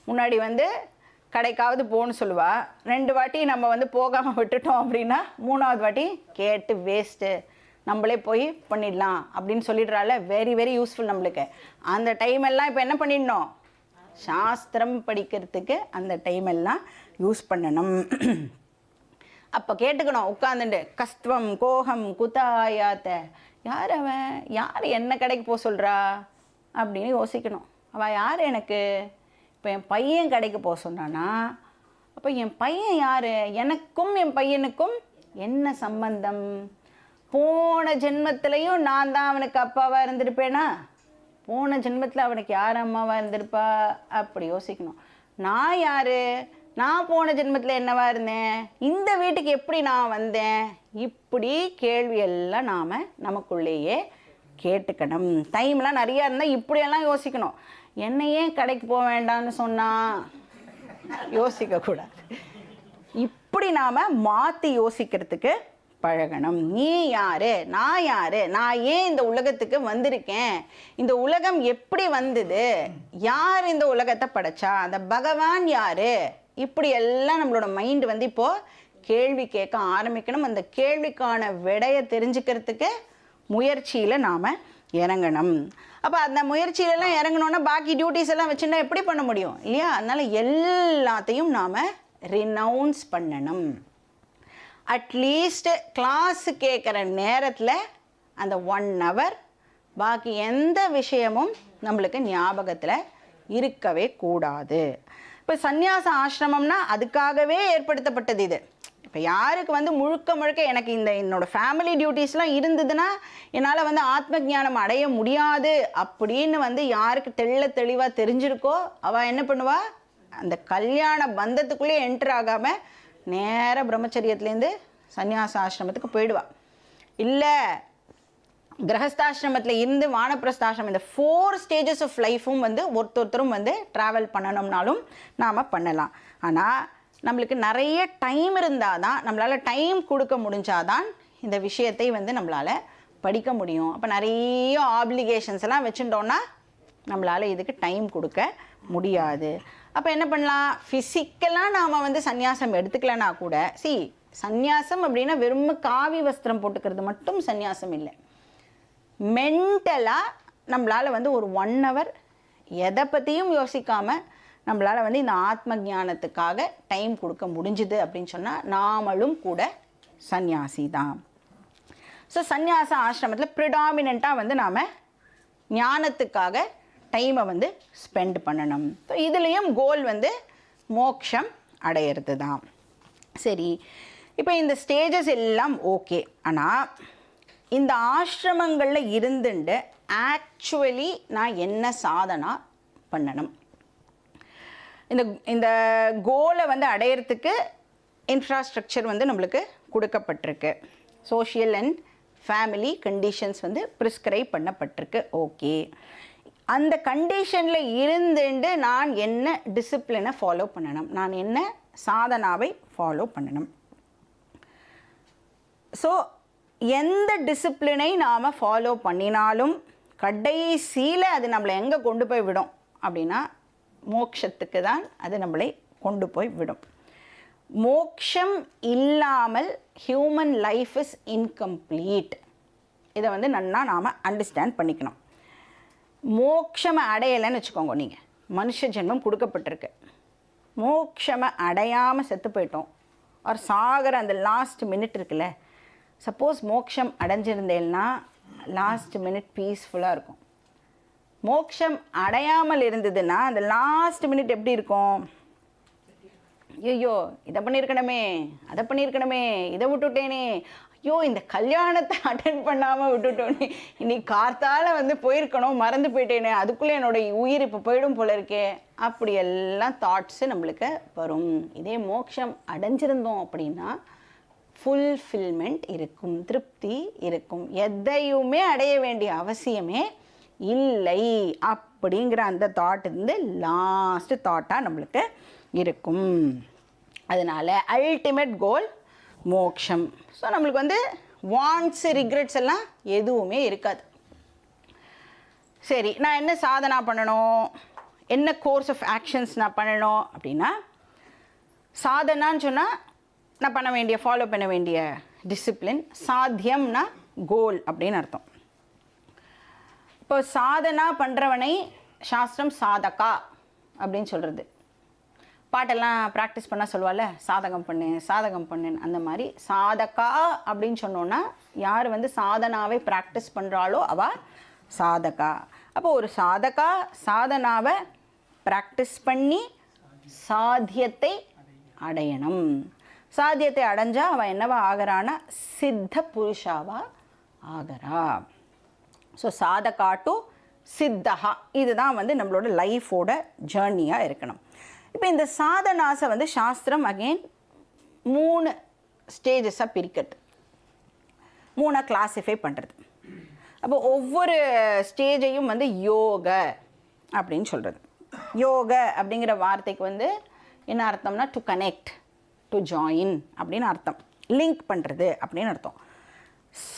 முன்னாடி வந்து கடைக்காவது போகணும்னு சொல்லுவா. 2 வாட்டி நம்ம வந்து போகாமல் விட்டுட்டோம் அப்படின்னா 3ஆவது வாட்டி கேட்டு வேஸ்ட்டு, நம்மளே போய் பண்ணிடலாம் அப்படின்னு சொல்லிடுறால. வெரி வெரி யூஸ்ஃபுல் நம்மளுக்கு. அந்த டைம் எல்லாம் இப்போ என்ன பண்ணிடணும், சாஸ்திரம் படிக்கிறதுக்கு அந்த டைம் எல்லாம் யூஸ் பண்ணணும். அப்போ கேட்டுக்கணும் உட்காந்துட்டு, கஸ்துவம் கோகம் குதாயாத்த, யார் அவன், யார் என்ன கடைக்கு போக சொல்கிறா அப்படின்னு யோசிக்கணும். அவள் யார் எனக்கு, இப்போ என் பையன் கடைக்கு போக சொன்னானா, அப்போ என் பையன் யார், எனக்கும் என் பையனுக்கும் என்ன சம்பந்தம், போன ஜென்மத்திலையும் நான் தான் அவனுக்கு அப்பாவாக இருந்திருப்பேனா, போன ஜென்மத்தில் அவனுக்கு யார் அம்மாவாக இருந்திருப்பா அப்படி யோசிக்கணும். நான் யார், நான் போன ஜென்மத்தில் என்னவா இருந்தேன், இந்த வீட்டுக்கு எப்படி நான் வந்தேன், இப்படி கேள்வியெல்லாம் நாம் நமக்குள்ளேயே கேட்டுக்கணும். டைம்லாம் நிறையா இருந்தால் இப்படியெல்லாம் யோசிக்கணும். என்னையே கடைக்கு போக வேண்டாம்னு சொன்னால் யோசிக்கக்கூடாது. இப்படி நாம் மாற்றி யோசிக்கிறதுக்கு பழகணும். நீ யார், நான் யார், நான் ஏன் இந்த உலகத்துக்கு வந்திருக்கேன், இந்த உலகம் எப்படி வந்தது, யார் இந்த உலகத்தை படைச்சா, அந்த பகவான் யார், இப்படி எல்லாம் நம்மளோட மைண்டு வந்து இப்போது கேள்வி கேட்க ஆரம்பிக்கணும். அந்த கேள்விக்கான விடையை தெரிஞ்சுக்கிறதுக்கு முயற்சியில் நாம் இறங்கணும். அப்போ அந்த முயற்சியிலலாம் இறங்கணுன்னா பாக்கி டியூட்டிஸ் எல்லாம் வச்சுன்னா எப்படி பண்ண முடியும் இல்லையா? அதனால் எல்லாத்தையும் நாம் ரினவுன்ஸ் பண்ணணும். அட்லீஸ்ட் கிளாஸு கேட்குற நேரத்தில் அந்த 1 hour பாக்கி எந்த விஷயமும் நம்மளுக்கு ஞாபகத்தில் இருக்கவே கூடாது. இப்போ சந்நியாச ஆசிரமம்னா அதுக்காகவே ஏற்படுத்தப்பட்டது இது. இப்போ யாருக்கு வந்து முழுக்க முழுக்க எனக்கு என்னோடய ஃபேமிலி டியூட்டிஸ்லாம் இருந்ததுன்னா என்னால் வந்து ஆத்ம ஞானம் அடைய முடியாது அப்படின்னு வந்து யாருக்கு தெளிவாக தெரிஞ்சிருக்கோ அவள் என்ன பண்ணுவா, அந்த கல்யாண பந்தத்துக்குள்ளே என்ட்ரு ஆகாமல் நேர பிரம்மச்சரியத்துலேருந்து சந்நியாச ஆசிரமத்துக்கு போயிடுவா. இல்லை கிரகஸ்தாசிரமத்தில் இருந்து வானப்பிரஸ்தாசிரமம், இந்த 4 stages ஆஃப் லைஃப்பும் வந்து ஒருத்தரும் வந்து ட்ராவல் பண்ணணும்னாலும் நாம் பண்ணலாம். ஆனால் நம்மளுக்கு நிறைய டைம் இருந்தால் தான், நம்மளால் டைம் கொடுக்க முடிஞ்சாதான் இந்த விஷயத்தை வந்து நம்மளால் படிக்க முடியும். அப்போ நிறைய ஆப்ளிகேஷன்ஸ் எல்லாம் வச்சுட்டோன்னா நம்மளால் இதுக்கு டைம் கொடுக்க முடியாது. அப்போ என்ன பண்ணலாம், ஃபிசிக்கலாக நாம் வந்து சந்நியாசம் எடுத்துக்கலனா கூட, சந்நியாசம் அப்படின்னா வெறும் காவி வஸ்திரம் போட்டுக்கிறது மட்டும் சந்நியாசம் இல்லை. மென்டலாக நம்மளால் வந்து ஒரு 1 hour எதை பற்றியும் யோசிக்காமல் நம்மளால் வந்து இந்த ஆத்ம ஞானத்துக்காக டைம் கொடுக்க முடிஞ்சுது அப்படின்னு சொன்னால் நாமளும் கூட சந்நியாசி தான். ஸோ சந்நியாச ஆசிரமத்தில் ப்ரிடாமினண்ட்டாக வந்து நாம் ஞானத்துக்காக டைமை வந்து ஸ்பெண்ட் பண்ணணும். ஸோ இதுலேயும் கோல் வந்து மோட்சம் அடையிறது தான். சரி, இப்போ இந்த ஸ்டேஜஸ் எல்லாம் ஓகே. ஆனால் இந்த ஆசிரமங்களில் இருந்துட்டு ஆக்சுவலி நான் என்ன சாதனா பண்ணணும், இந்த கோலை வந்து அடையிறதுக்கு இன்ஃப்ராஸ்ட்ரக்சர் வந்து நம்மளுக்கு கொடுக்கப்பட்டிருக்கு. சோஷியல் அண்ட் ஃபேமிலி கண்டிஷன்ஸ் வந்து ப்ரிஸ்கிரைப் பண்ணப்பட்டிருக்கு. ஓகே, அந்த கண்டிஷனில் இருந்துட்டு நான் என்ன டிசிப்ளினை ஃபாலோ பண்ணணும், நான் என்ன சாதனாவை ஃபாலோ பண்ணணும். ஸோ எந்த டிசிப்ளினை நாம் ஃபாலோ பண்ணினாலும் கடைசியில் அது நம்மளை எங்கே கொண்டு போய் விடும் அப்படின்னா மோட்சத்துக்கு தான் அது நம்மளை கொண்டு போய் விடும். மோட்சம் இல்லாமல் ஹியூமன் லைஃப் இஸ் இன்கம்ப்ளீட். இதை வந்து நன்னா நாம் அண்டர்ஸ்டாண்ட் பண்ணிக்கணும். மோட்சம் அடையலைன்னு வச்சுக்கோங்க, நீங்கள் மனுஷ ஜென்மம் கொடுக்கப்பட்டிருக்கு, மோட்சம் அடையாமல் செத்து போயிட்டோம், ஒரு சாகிற அந்த லாஸ்ட் மினிட் இருக்குல்ல, சப்போஸ் மோட்சம் அடைஞ்சிருந்தேன்னா லாஸ்ட் மினிட் பீஸ்ஃபுல்லாக இருக்கும். மோட்சம் அடையாமல் இருந்ததுன்னா அந்த லாஸ்ட் மினிட் எப்படி இருக்கும், ஐயோ இதை பண்ணியிருக்கணுமே, அதை பண்ணியிருக்கணுமே, இதை விட்டுட்டேனே, ஐயோ இந்த கல்யாணத்தை அட்டென்ட் பண்ணாமல் விட்டுட்டோன்னே, இன்னைக்கு கார்த்தால வந்து போயிருக்கணும் மறந்து போயிட்டேனே, அதுக்குள்ளே என்னோடய உயிர் இப்போ போயிடும் போல இருக்கே, அப்படியெல்லாம் தாட்ஸு நம்மளுக்கு வரும். இதே மோட்சம் அடைஞ்சிருந்தோம் அப்படின்னா ஃபுல்ஃபில்மெண்ட் இருக்கும், திருப்தி இருக்கும், எதையுமே அடைய வேண்டிய அவசியமே இல்லை அப்படிங்கிற அந்த தாட் வந்து லாஸ்ட்டு தாட்டாக நம்மளுக்கு இருக்கும். அதனால் அல்டிமேட் கோல் மோட்சம். ஸோ நம்மளுக்கு வந்து வாண்ட்ஸு ரிக்ரெட்ஸ் எல்லாம் எதுவுமே இருக்காது. சரி, நான் என்ன சாதனா பண்ணணும், என்ன கோர்ஸ் ஆஃப் ஆக்ஷன்ஸ் நான் பண்ணணும் அப்படின்னா, சாதனான்னு சொன்னால் நான் பண்ண வேண்டிய ஃபாலோ பண்ண வேண்டிய டிசிப்ளின். சாத்தியம்னா கோல் அப்படின்னு அர்த்தம். இப்போ சாதனா பண்ணுறவனை சாஸ்திரம் சாதகா அப்படின்னு சொல்கிறது. பாட்டெல்லாம் ப்ராக்டிஸ் பண்ண சொல்லுவாள்ல, சாதகம் பண்ணு சாதகம் பண்ணுன்னு. அந்த மாதிரி சாதகா அப்படின்னு சொன்னோன்னா யார் வந்து சாதனாவை ப்ராக்டிஸ் பண்ணுறாளோ அவள் சாதகா. அப்போ ஒரு சாதகா சாதனாவை ப்ராக்டிஸ் பண்ணி சாத்தியத்தை அடையணும். சாத்தியத்தை அடைஞ்சால் அவள் என்னவா ஆகிறான்னா சித்த புருஷாவா ஆகிறா. ஸோ சாதகா டு சித்தஹா, இதுதான் வந்து நம்மளோட லைஃபோட ஜேர்னியாக இருக்கணும். இப்போ இந்த சாதனாஸை வந்து சாஸ்திரம் அகெயின் 3 ஸ்டேஜஸாக பிரிக்கிறது, 3 கிளாஸிஃபை பண்ணுறது. அப்போ ஒவ்வொரு ஸ்டேஜையும் வந்து யோக அப்படின்னு சொல்கிறது. யோக அப்படிங்கிற வார்த்தைக்கு வந்து என்ன அர்த்தம்னா டு கனெக்ட், டு ஜாயின் அப்படின்னு அர்த்தம். லிங்க் பண்ணுறது அப்படின்னு அர்த்தம்.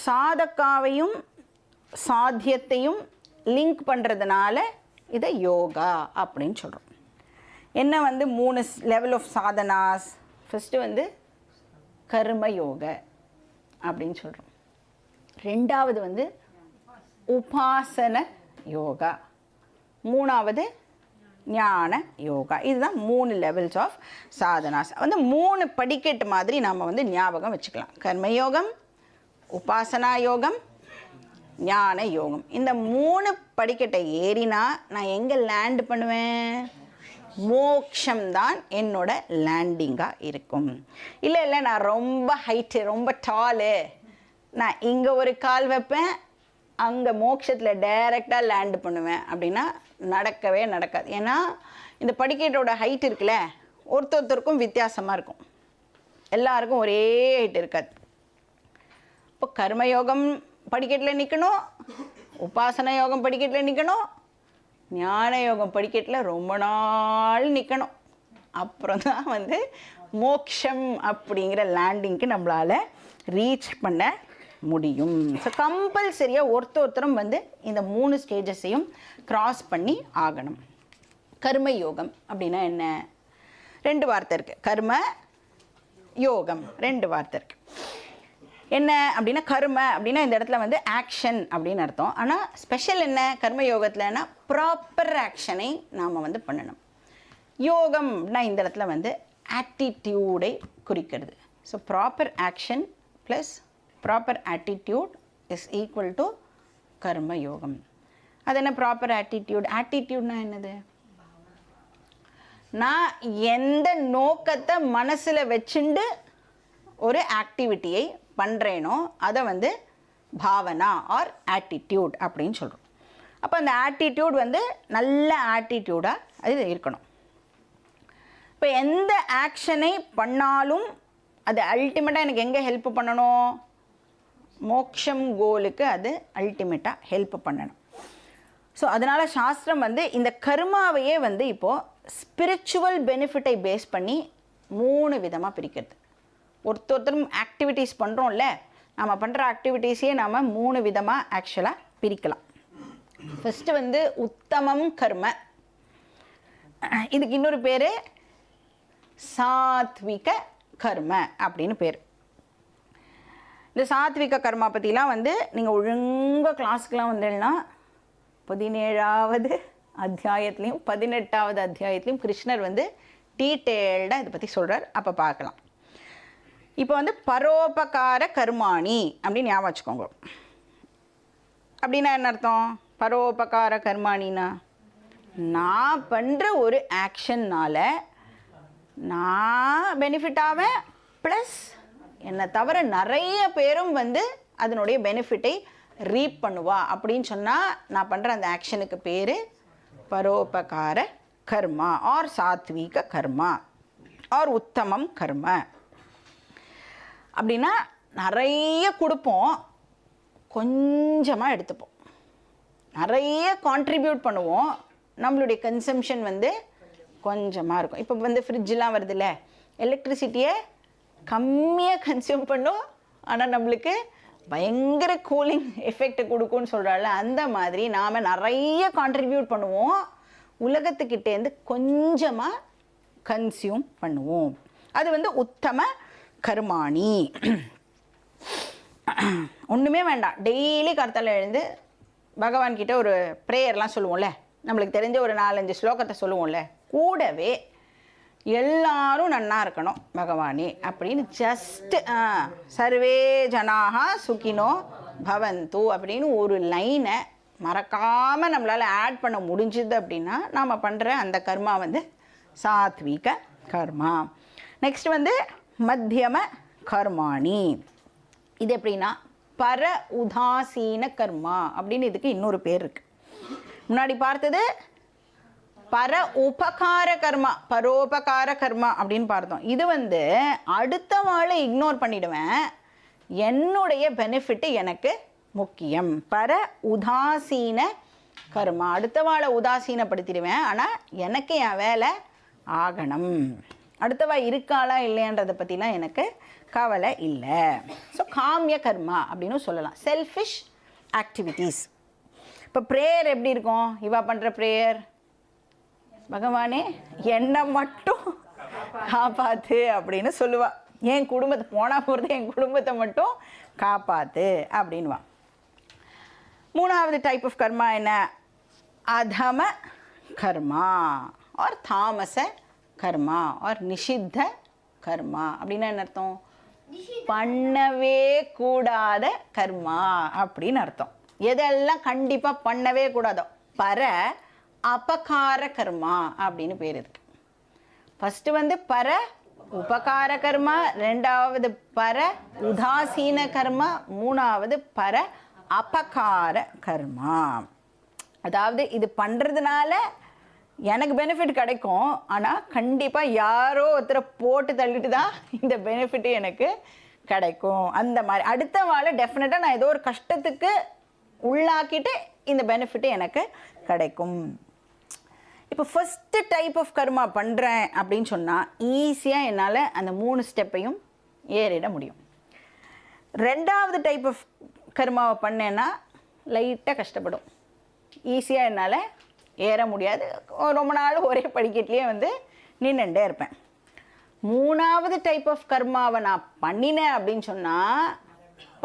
சாதகாவையும் சாத்தியத்தையும் லிங்க் பண்ணுறதுனால இதை யோகா அப்படின்னு சொல்கிறோம். என்ன வந்து 3 லெவல் ஆஃப் சாதனாஸ்? ஃபஸ்ட்டு வந்து கர்ம யோக அப்படின்னு சொல்கிறோம். 2வது வந்து உபாசன யோகா. 3வது ஞான யோகா. இதுதான் 3 லெவல்ஸ் ஆஃப் சாதனாஸ். வந்து 3 படிக்கட்டு மாதிரி நாம் வந்து ஞாபகம் வச்சுக்கலாம். கர்மயோகம், உபாசனா யோகம், ஞான யோகம். இந்த 3 படிக்கட்டை ஏறினா நான் எங்கே லேண்ட் பண்ணுவேன்? மோக்ஷம்தான் என்னோட லேண்டிங்காக இருக்கும். இல்லை நான் ரொம்ப ஹைட்டு, ரொம்ப டாலு, நான் இங்கே ஒரு கால் வைப்பேன், அங்கே மோட்சத்தில் டைரெக்டாக லேண்டு பண்ணுவேன் அப்படின்னா நடக்கவே நடக்காது. ஏன்னா இந்த படிக்கட்டோட ஹைட் இருக்குல்ல, ஒருத்தருக்கும் வித்தியாசமாக இருக்கும், எல்லாருக்கும் ஒரே ஹைட் இருக்காது. இப்போ கர்மயோகம் படிக்கட்டில் நிற்கணும், உபாசன யோகம் படிக்கட்டில் நிற்கணும், ஞான யோகம் படிக்கட்டில் ரொம்ப நாள் நிற்கணும். அப்புறம் தான் வந்து மோக்ஷம் அப்படிங்கிற லேண்டிங்க்கு நம்மளால் ரீச் பண்ண முடியும். ஸோ கம்பல்சரியாக ஒருத்தரும் வந்து இந்த 3 ஸ்டேஜஸையும் க்ராஸ் பண்ணி ஆகணும். கர்ம யோகம் அப்படின்னா என்ன? 2 வார்த்தை இருக்குது. கர்ம யோகம் 2 வார்த்தை இருக்குது. என்ன அப்படின்னா கர்ம அப்படின்னா இந்த இடத்துல வந்து ஆக்ஷன் அப்படின்னு அர்த்தம். ஆனால் ஸ்பெஷல் என்ன கர்ம யோகத்தில்னா ப்ராப்பர் ஆக்ஷனை நாம் வந்து பண்ணணும். யோகம்னா இந்த இடத்துல வந்து ஆட்டிடியூடை குறிக்கிறது. So proper action plus proper attitude is equal to கர்ம யோகம். அது என்ன ப்ராப்பர் ஆட்டிடியூட்? ஆட்டிடியூட்னா என்னது? நான் எந்த நோக்கத்தை மனசில் வச்சுண்டு ஒரு ஆக்டிவிட்டியை பண்ணுறேனோ அதை வந்து பாவனா ஆர் ஆட்டிடியூட் அப்படின்னு சொல்கிறோம். அப்போ அந்த ஆட்டிடியூட் வந்து நல்ல ஆட்டிடியூடாக அது இருக்கணும். இப்போ எந்த ஆக்ஷனை பண்ணாலும் அது அல்டிமேட்டாக எனக்கு எங்கே ஹெல்ப் பண்ணணும்? மோக்ஷம் கோலுக்கு அது அல்டிமேட்டாக ஹெல்ப் பண்ணணும். ஸோ அதனால் சாஸ்திரம் வந்து இந்த கர்மாவையே வந்து இப்போது ஸ்பிரிச்சுவல் பெனிஃபிட்டை பேஸ் பண்ணி 3 விதமாக பிரிக்கிறது. ஒருத்தரும் ஆக்டிவிட்டீஸ் பண்ணுறோம்ல, நம்ம பண்ணுற ஆக்டிவிட்டீஸையே நாம் 3 விதமாக ஆக்சுவலாக பிரிக்கலாம். ஃபஸ்ட்டு வந்து உத்தமம் கர்ம, இதுக்கு இன்னொரு பேர் சாத்விக கர்ம அப்படின்னு பேர். இந்த சாத்விக கர்மா பற்றிலாம் வந்து நீங்கள் ஒழுங்காக கிளாஸுக்கெலாம் வந்தீங்கன்னா 17வது அத்தியாயத்துலேயும் 18வது அத்தியாயத்துலேயும் கிருஷ்ணர் வந்து டீட்டெயில்டாக இதை பற்றி சொல்கிறார். அப்போ பார்க்கலாம். இப்போ வந்து பரோபகார கர்மாணி அப்படின்னு ஞாபகம் வச்சுக்கோங்க. அப்படின்னா என்ன அர்த்தம்? பரோபகார கர்மாணின்னா நான் பண்ணுற ஒரு ஆக்ஷன்னால் நான் பெனிஃபிட் ஆவேன், ப்ளஸ் என்னை தவிர நிறைய பேரும் வந்து அதனுடைய பெனிஃபிட்டை ரீப் பண்ணுவா அப்படின்னு சொன்னால் நான் பண்ணுற அந்த ஆக்ஷனுக்கு பேர் பரோபகார கர்மா ஆர் சாத்வீக கர்மா ஆர் உத்தமம் கர்ம. அப்படின்னா நிறைய கொடுப்போம், கொஞ்சமாக எடுத்துப்போம். நிறைய கான்ட்ரிபியூட் பண்ணுவோம், நம்மளுடைய கன்சம்ஷன் வந்து கொஞ்சமாக இருக்கும். இப்போ வந்து ஃப்ரிட்ஜெலாம் வருதுல்ல, எலக்ட்ரிசிட்டியை கம்மியாக கன்சியூம் பண்ணும், ஆனால் நம்மளுக்கு பயங்கர கூலிங் எஃபெக்ட் கொடுக்கும்னு சொல்கிறாள். அந்த மாதிரி நாம் நிறைய கான்ட்ரிபியூட் பண்ணுவோம், உலகத்துக்கிட்டேருந்து கொஞ்சமாக கன்சியூம் பண்ணுவோம். அது வந்து உத்தம கர்மாணி. ஒன்றுமே வேண்டாம், டெய்லி கர்த்தால எழுந்து பகவான்கிட்ட ஒரு ப்ரேயர்லாம் சொல்லுவோம்ல, நம்மளுக்கு தெரிஞ்ச ஒரு 4-5 ஸ்லோகத்தை சொல்லுவோம்ல, கூடவே எல்லாரும் நன்னா இருக்கணும் பகவானே அப்படின்னு ஜஸ்ட்டு சர்வே ஜனாக சுகினோ பவந்து அப்படின்னு ஒரு லைனை மறக்காமல் நம்மளால் ஆட் பண்ண முடிஞ்சுது அப்படின்னா நாம் பண்ணுற அந்த கர்மா வந்து சாத்விக கர்மா. நெக்ஸ்ட் வந்து மத்தியம கர்மாணி. இது எப்படின்னா பர உதாசீன கர்மா அப்படின்னு இதுக்கு இன்னொரு பேர் இருக்கு. முன்னாடி பார்த்தது பர உபகார கர்மா, பரோபகார கர்மா அப்படின்னு பார்த்தோம். இது வந்து அடுத்தவாளை இக்னோர் பண்ணிடுவேன், என்னுடைய பெனிஃபிட்டு எனக்கு முக்கியம். பர உதாசீன கர்மா, அடுத்தவாளை உதாசீனப்படுத்திடுவேன், ஆனால் எனக்கு என் வேலை ஆகணும். அடுத்தவா இருக்காளா இல்லையன்றதை பற்றிலாம் எனக்கு கவலை இல்லை. ஸோ காமிய கர்மா அப்படின்னு சொல்லலாம், செல்ஃபிஷ் ஆக்டிவிட்டீஸ். இப்போ ப்ரேயர் எப்படி இருக்கும்? இவா பண்ணுற ப்ரேயர், பகவானே என்னை மட்டும் காப்பாற்று அப்படின்னு சொல்லுவா. என் குடும்பத்தை போனால் போகிறது, என் குடும்பத்தை மட்டும் காப்பாற்று அப்படின்வா. மூணாவது டைப் ஆஃப் கர்மா என்ன? அதம கர்மா ஆர் தாமச கர்மா ஆர் நிஷித்த கர்மா. அப்படின்னா என்ன அர்த்தம்? பண்ணவே கூடாத கர்மா அப்படின்னு அர்த்தம். எதெல்லாம் கண்டிப்பாக பண்ணவே கூடாதோ பர அபகார கர்மா அப்படின்னு பேர் இருக்கு. ஃபஸ்ட்டு வந்து பர உபகார கர்மா, ரெண்டாவது பர உதாசீன கர்மா, மூணாவது பர அபகார கர்மா. அதாவது இது பண்ணுறதுனால எனக்கு பெனிஃபிட் கிடைக்கும், ஆனால் கண்டிப்பாக யாரோ ஒருத்தரை போட்டு தள்ளிட்டு தான் இந்த பெனிஃபிட்டு எனக்கு கிடைக்கும். அந்த மாதிரி அடுத்த வாழை டெஃபினட்டாக நான் ஏதோ ஒரு கஷ்டத்துக்கு உள்ளாக்கிட்டு இந்த பெனிஃபிட்டு எனக்கு கிடைக்கும். இப்போ ஃபஸ்ட்டு டைப் ஆஃப் கர்மா பண்ணுறேன் அப்படின்னு சொன்னால் ஈஸியாக என்னால் அந்த 3 ஸ்டெப்பையும் ஏறிட முடியும். ரெண்டாவது டைப் ஆஃப் கர்மாவை பண்ணேன்னா லைட்டாக கஷ்டப்படும், ஈஸியாக என்னால் ஏற முடியாது, ரொம்ப நாள் ஒரே படிக்கட்டிலே வந்து நின்றுட்டே இருப்பேன். மூணாவது டைப் ஆஃப் கர்மாவை நான் பண்ணினேன் அப்படின்னு சொன்னால்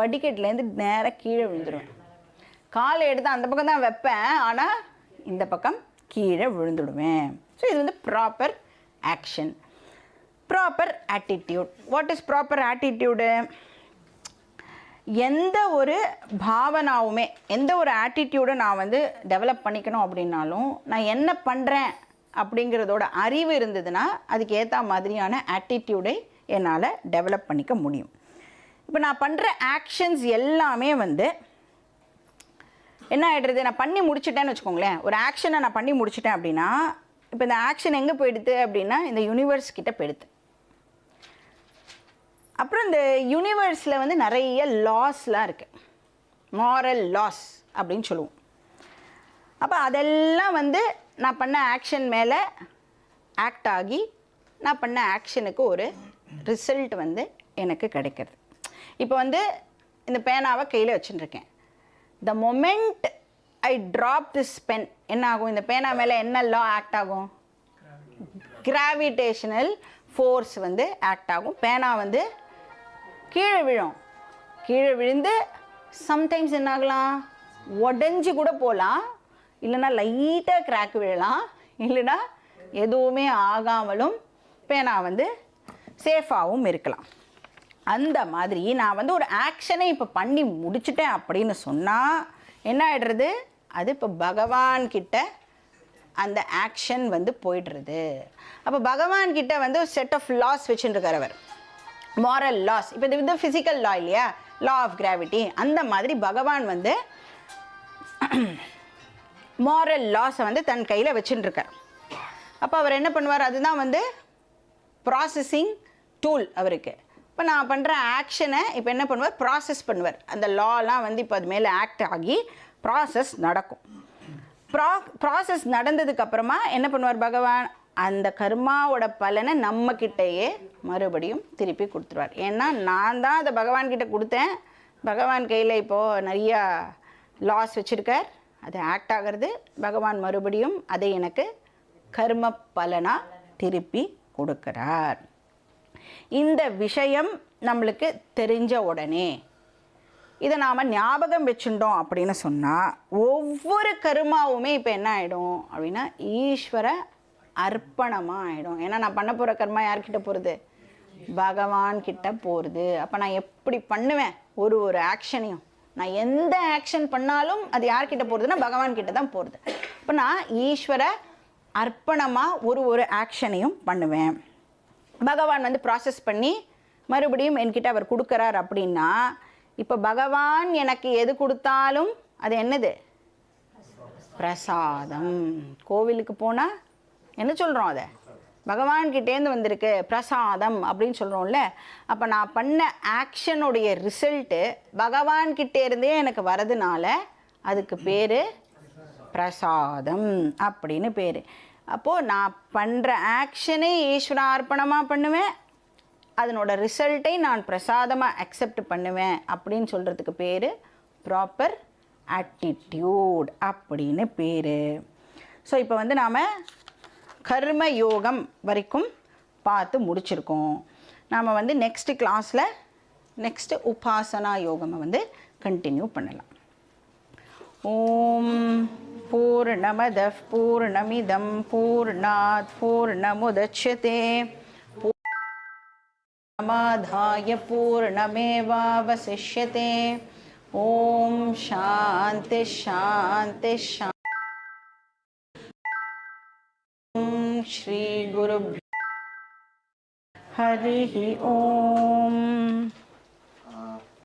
படிக்கட்டிலேருந்து நேராக கீழே விழுந்துடுவேன். காலை எடுத்து அந்த பக்கம் தான் வைப்பேன், ஆனால் இந்த பக்கம் கீழே விழுந்துடுவேன். ஸோ இது வந்து proper action. Proper attitude. What is proper attitude? எந்த ஒரு பாவனாவுமே, எந்த ஒரு ஆட்டிடியூடை நான் வந்து டெவலப் பண்ணிக்கணும் அப்படின்னாலும் நான் என்ன பண்ணுறேன் அப்படிங்கிறதோட அறிவு இருந்ததுன்னா அதுக்கு ஏற்ற மாதிரியான ஆட்டிடியூடை என்னால் டெவலப் பண்ணிக்க முடியும். இப்போ நான் பண்ணுற ஆக்ஷன்ஸ் எல்லாமே வந்து என்ன ஆகிடுறது? நான் பண்ணி முடிச்சிட்டேன்னு வச்சுக்கோங்களேன், ஒரு ஆக்ஷனை நான் பண்ணி முடிச்சிட்டேன் அப்படின்னா இப்போ இந்த ஆக்ஷன் எங்கே போயிடுது அப்படின்னா இந்த யூனிவர்ஸ் கிட்ட போயிடுது. அப்புறம் இந்த யூனிவர்ஸில் வந்து நிறைய லாஸ்லாம் இருக்குது, மாரல் லாஸ் அப்படின்னு சொல்லுவோம். அப்போ அதெல்லாம் வந்து நான் பண்ண ஆக்ஷன் மேலே ஆக்ட் ஆகி நான் பண்ண ஆக்ஷனுக்கு ஒரு ரிசல்ட் வந்து எனக்கு கிடைக்கிறது. இப்போ வந்து இந்த பேனாவை கையில் வச்சுட்டுருக்கேன். The moment I drop this pen என்ன ஆகும்? இந்த பேனா மேலே என்ன லா ஆக்ட் ஆகும்? கிராவிடேஷனல் ஃபோர்ஸ் வந்து ஆக்ட் ஆகும். பேனா வந்து கீழே விழும். கீழே விழுந்து சம்டைம்ஸ் என்ன ஆகலாம்? உடஞ்சி கூட போகலாம், இல்லைன்னா லைட்டாக கிராக் விழலாம், இல்லைன்னா எதுவுமே ஆகாமலும் பேனா வந்து சேஃபாகவும் இருக்கலாம். அந்த மாதிரி நான் வந்து ஒரு ஆக்ஷனை இப்போ பண்ணி முடிச்சிட்டேன் அப்படின்னு சொன்னால் என்ன ஆகிடுறது? அது இப்போ பகவான்கிட்ட அந்த ஆக்ஷன் வந்து போய்டுறது. அப்போ பகவான்கிட்ட வந்து ஒரு செட் ஆஃப் லாஸ் வச்சுருக்கார் அவர், மாரல் லாஸ். இப்போ இது வந்து ஃபிசிக்கல் லா இல்லையா, லா ஆஃப் கிராவிட்டி. அந்த மாதிரி பகவான் வந்து மாரல் லாஸை வந்து தன் கையில் வச்சுட்டுருக்கார். அப்போ அவர் என்ன பண்ணுவார்? அதுதான் வந்து ப்ராசஸிங் டூல் அவருக்கு. இப்போ நான் பண்ணுற ஆக்ஷனை இப்போ என்ன பண்ணுவார்? ப்ராசஸ் பண்ணுவார். அந்த லாலாம் வந்து இப்போ அது மேலே ஆக்ட் ஆகி ப்ராசஸ் நடக்கும். ப்ராசஸ் நடந்ததுக்கப்புறமா என்ன பண்ணுவார் பகவான்? அந்த கர்மாவோட பலனை நம்மக்கிட்டேயே மறுபடியும் திருப்பி கொடுத்துருவார். ஏன்னா நான் தான் அதை பகவான்கிட்ட கொடுத்தேன், பகவான் கையில் இப்போது நிறையா லாஸ் வச்சுருக்கார், அது ஆக்ட் ஆகிறது. பகவான் மறுபடியும் அதை எனக்கு கர்ம பலனாக திருப்பி கொடுக்குறார். இந்த விஷயம் நம்மளுக்கு தெரிஞ்ச உடனே இதை நாம் ஞாபகம் வச்சுட்டோம் அப்படின்னு சொன்னால் ஒவ்வொரு கர்மாவுமே இப்போ என்ன ஆகிடும் அப்படின்னா ஈஸ்வர அர்ப்பணமாக ஆகிடும். ஏன்னா நான் பண்ண போகிற கர்மா யார்கிட்ட போகிறது? பகவான்கிட்ட போகிறது. அப்போ நான் எப்படி பண்ணுவேன்? ஒரு ஆக்ஷனையும் நான் எந்த ஆக்ஷன் பண்ணாலும் அது யார்கிட்ட போகிறதுனா பகவான்கிட்ட தான் போகிறது. இப்போ நான் ஈஸ்வர அர்ப்பணமாக ஒரு ஆக்ஷனையும் பண்ணுவேன். பகவான் வந்து ப்ராசஸ் பண்ணி மறுபடியும் என்கிட்ட அவர் கொடுக்குறார் அப்படின்னா இப்போ பகவான் எனக்கு எது கொடுத்தாலும் அது என்னது? பிரசாதம். கோவிலுக்கு போனால் என்ன சொல்கிறோம்? அதை பகவான்கிட்டேருந்து வந்திருக்கு பிரசாதம் அப்படின்னு சொல்கிறோம்ல. அப்போ நான் பண்ண ஆக்ஷனுடைய ரிசல்ட்டு பகவான்கிட்டேருந்தே எனக்கு வரதுனால அதுக்கு பேர் பிரசாதம் அப்படின்னு பேர். அப்போது நான் பண்ணுற ஆக்ஷனே ஈஸ்வரார்ப்பணமாக பண்ணுவேன், அதனோட ரிசல்ட்டை நான் பிரசாதமாக அக்செப்ட் பண்ணுவேன் அப்படின்னு சொல்கிறதுக்கு பேர் ப்ராப்பர் ஆட்டிடியூட் அப்படின்னு பேர். ஸோ இப்போ வந்து நாம் கர்ம யோகம் வரைக்கும் பார்த்து முடிச்சிருக்கோம். நாம் வந்து நெக்ஸ்ட் கிளாஸில் நெக்ஸ்ட்டு உபாசனா யோகமை வந்து கண்டினியூ பண்ணலாம். ஓம் பூர்ணமதః பூர்ணமிதம் பூர்ணாத் பூர்ணமுதச்யதே பூர்ணமாதாய பூர்ணமேவாவசிஷ்யதே. ஓம் சாந்தி சாந்தி சாந்தி. ஓம் ஸ்ரீ குருப்யோ ஹரிஹி ஓம்.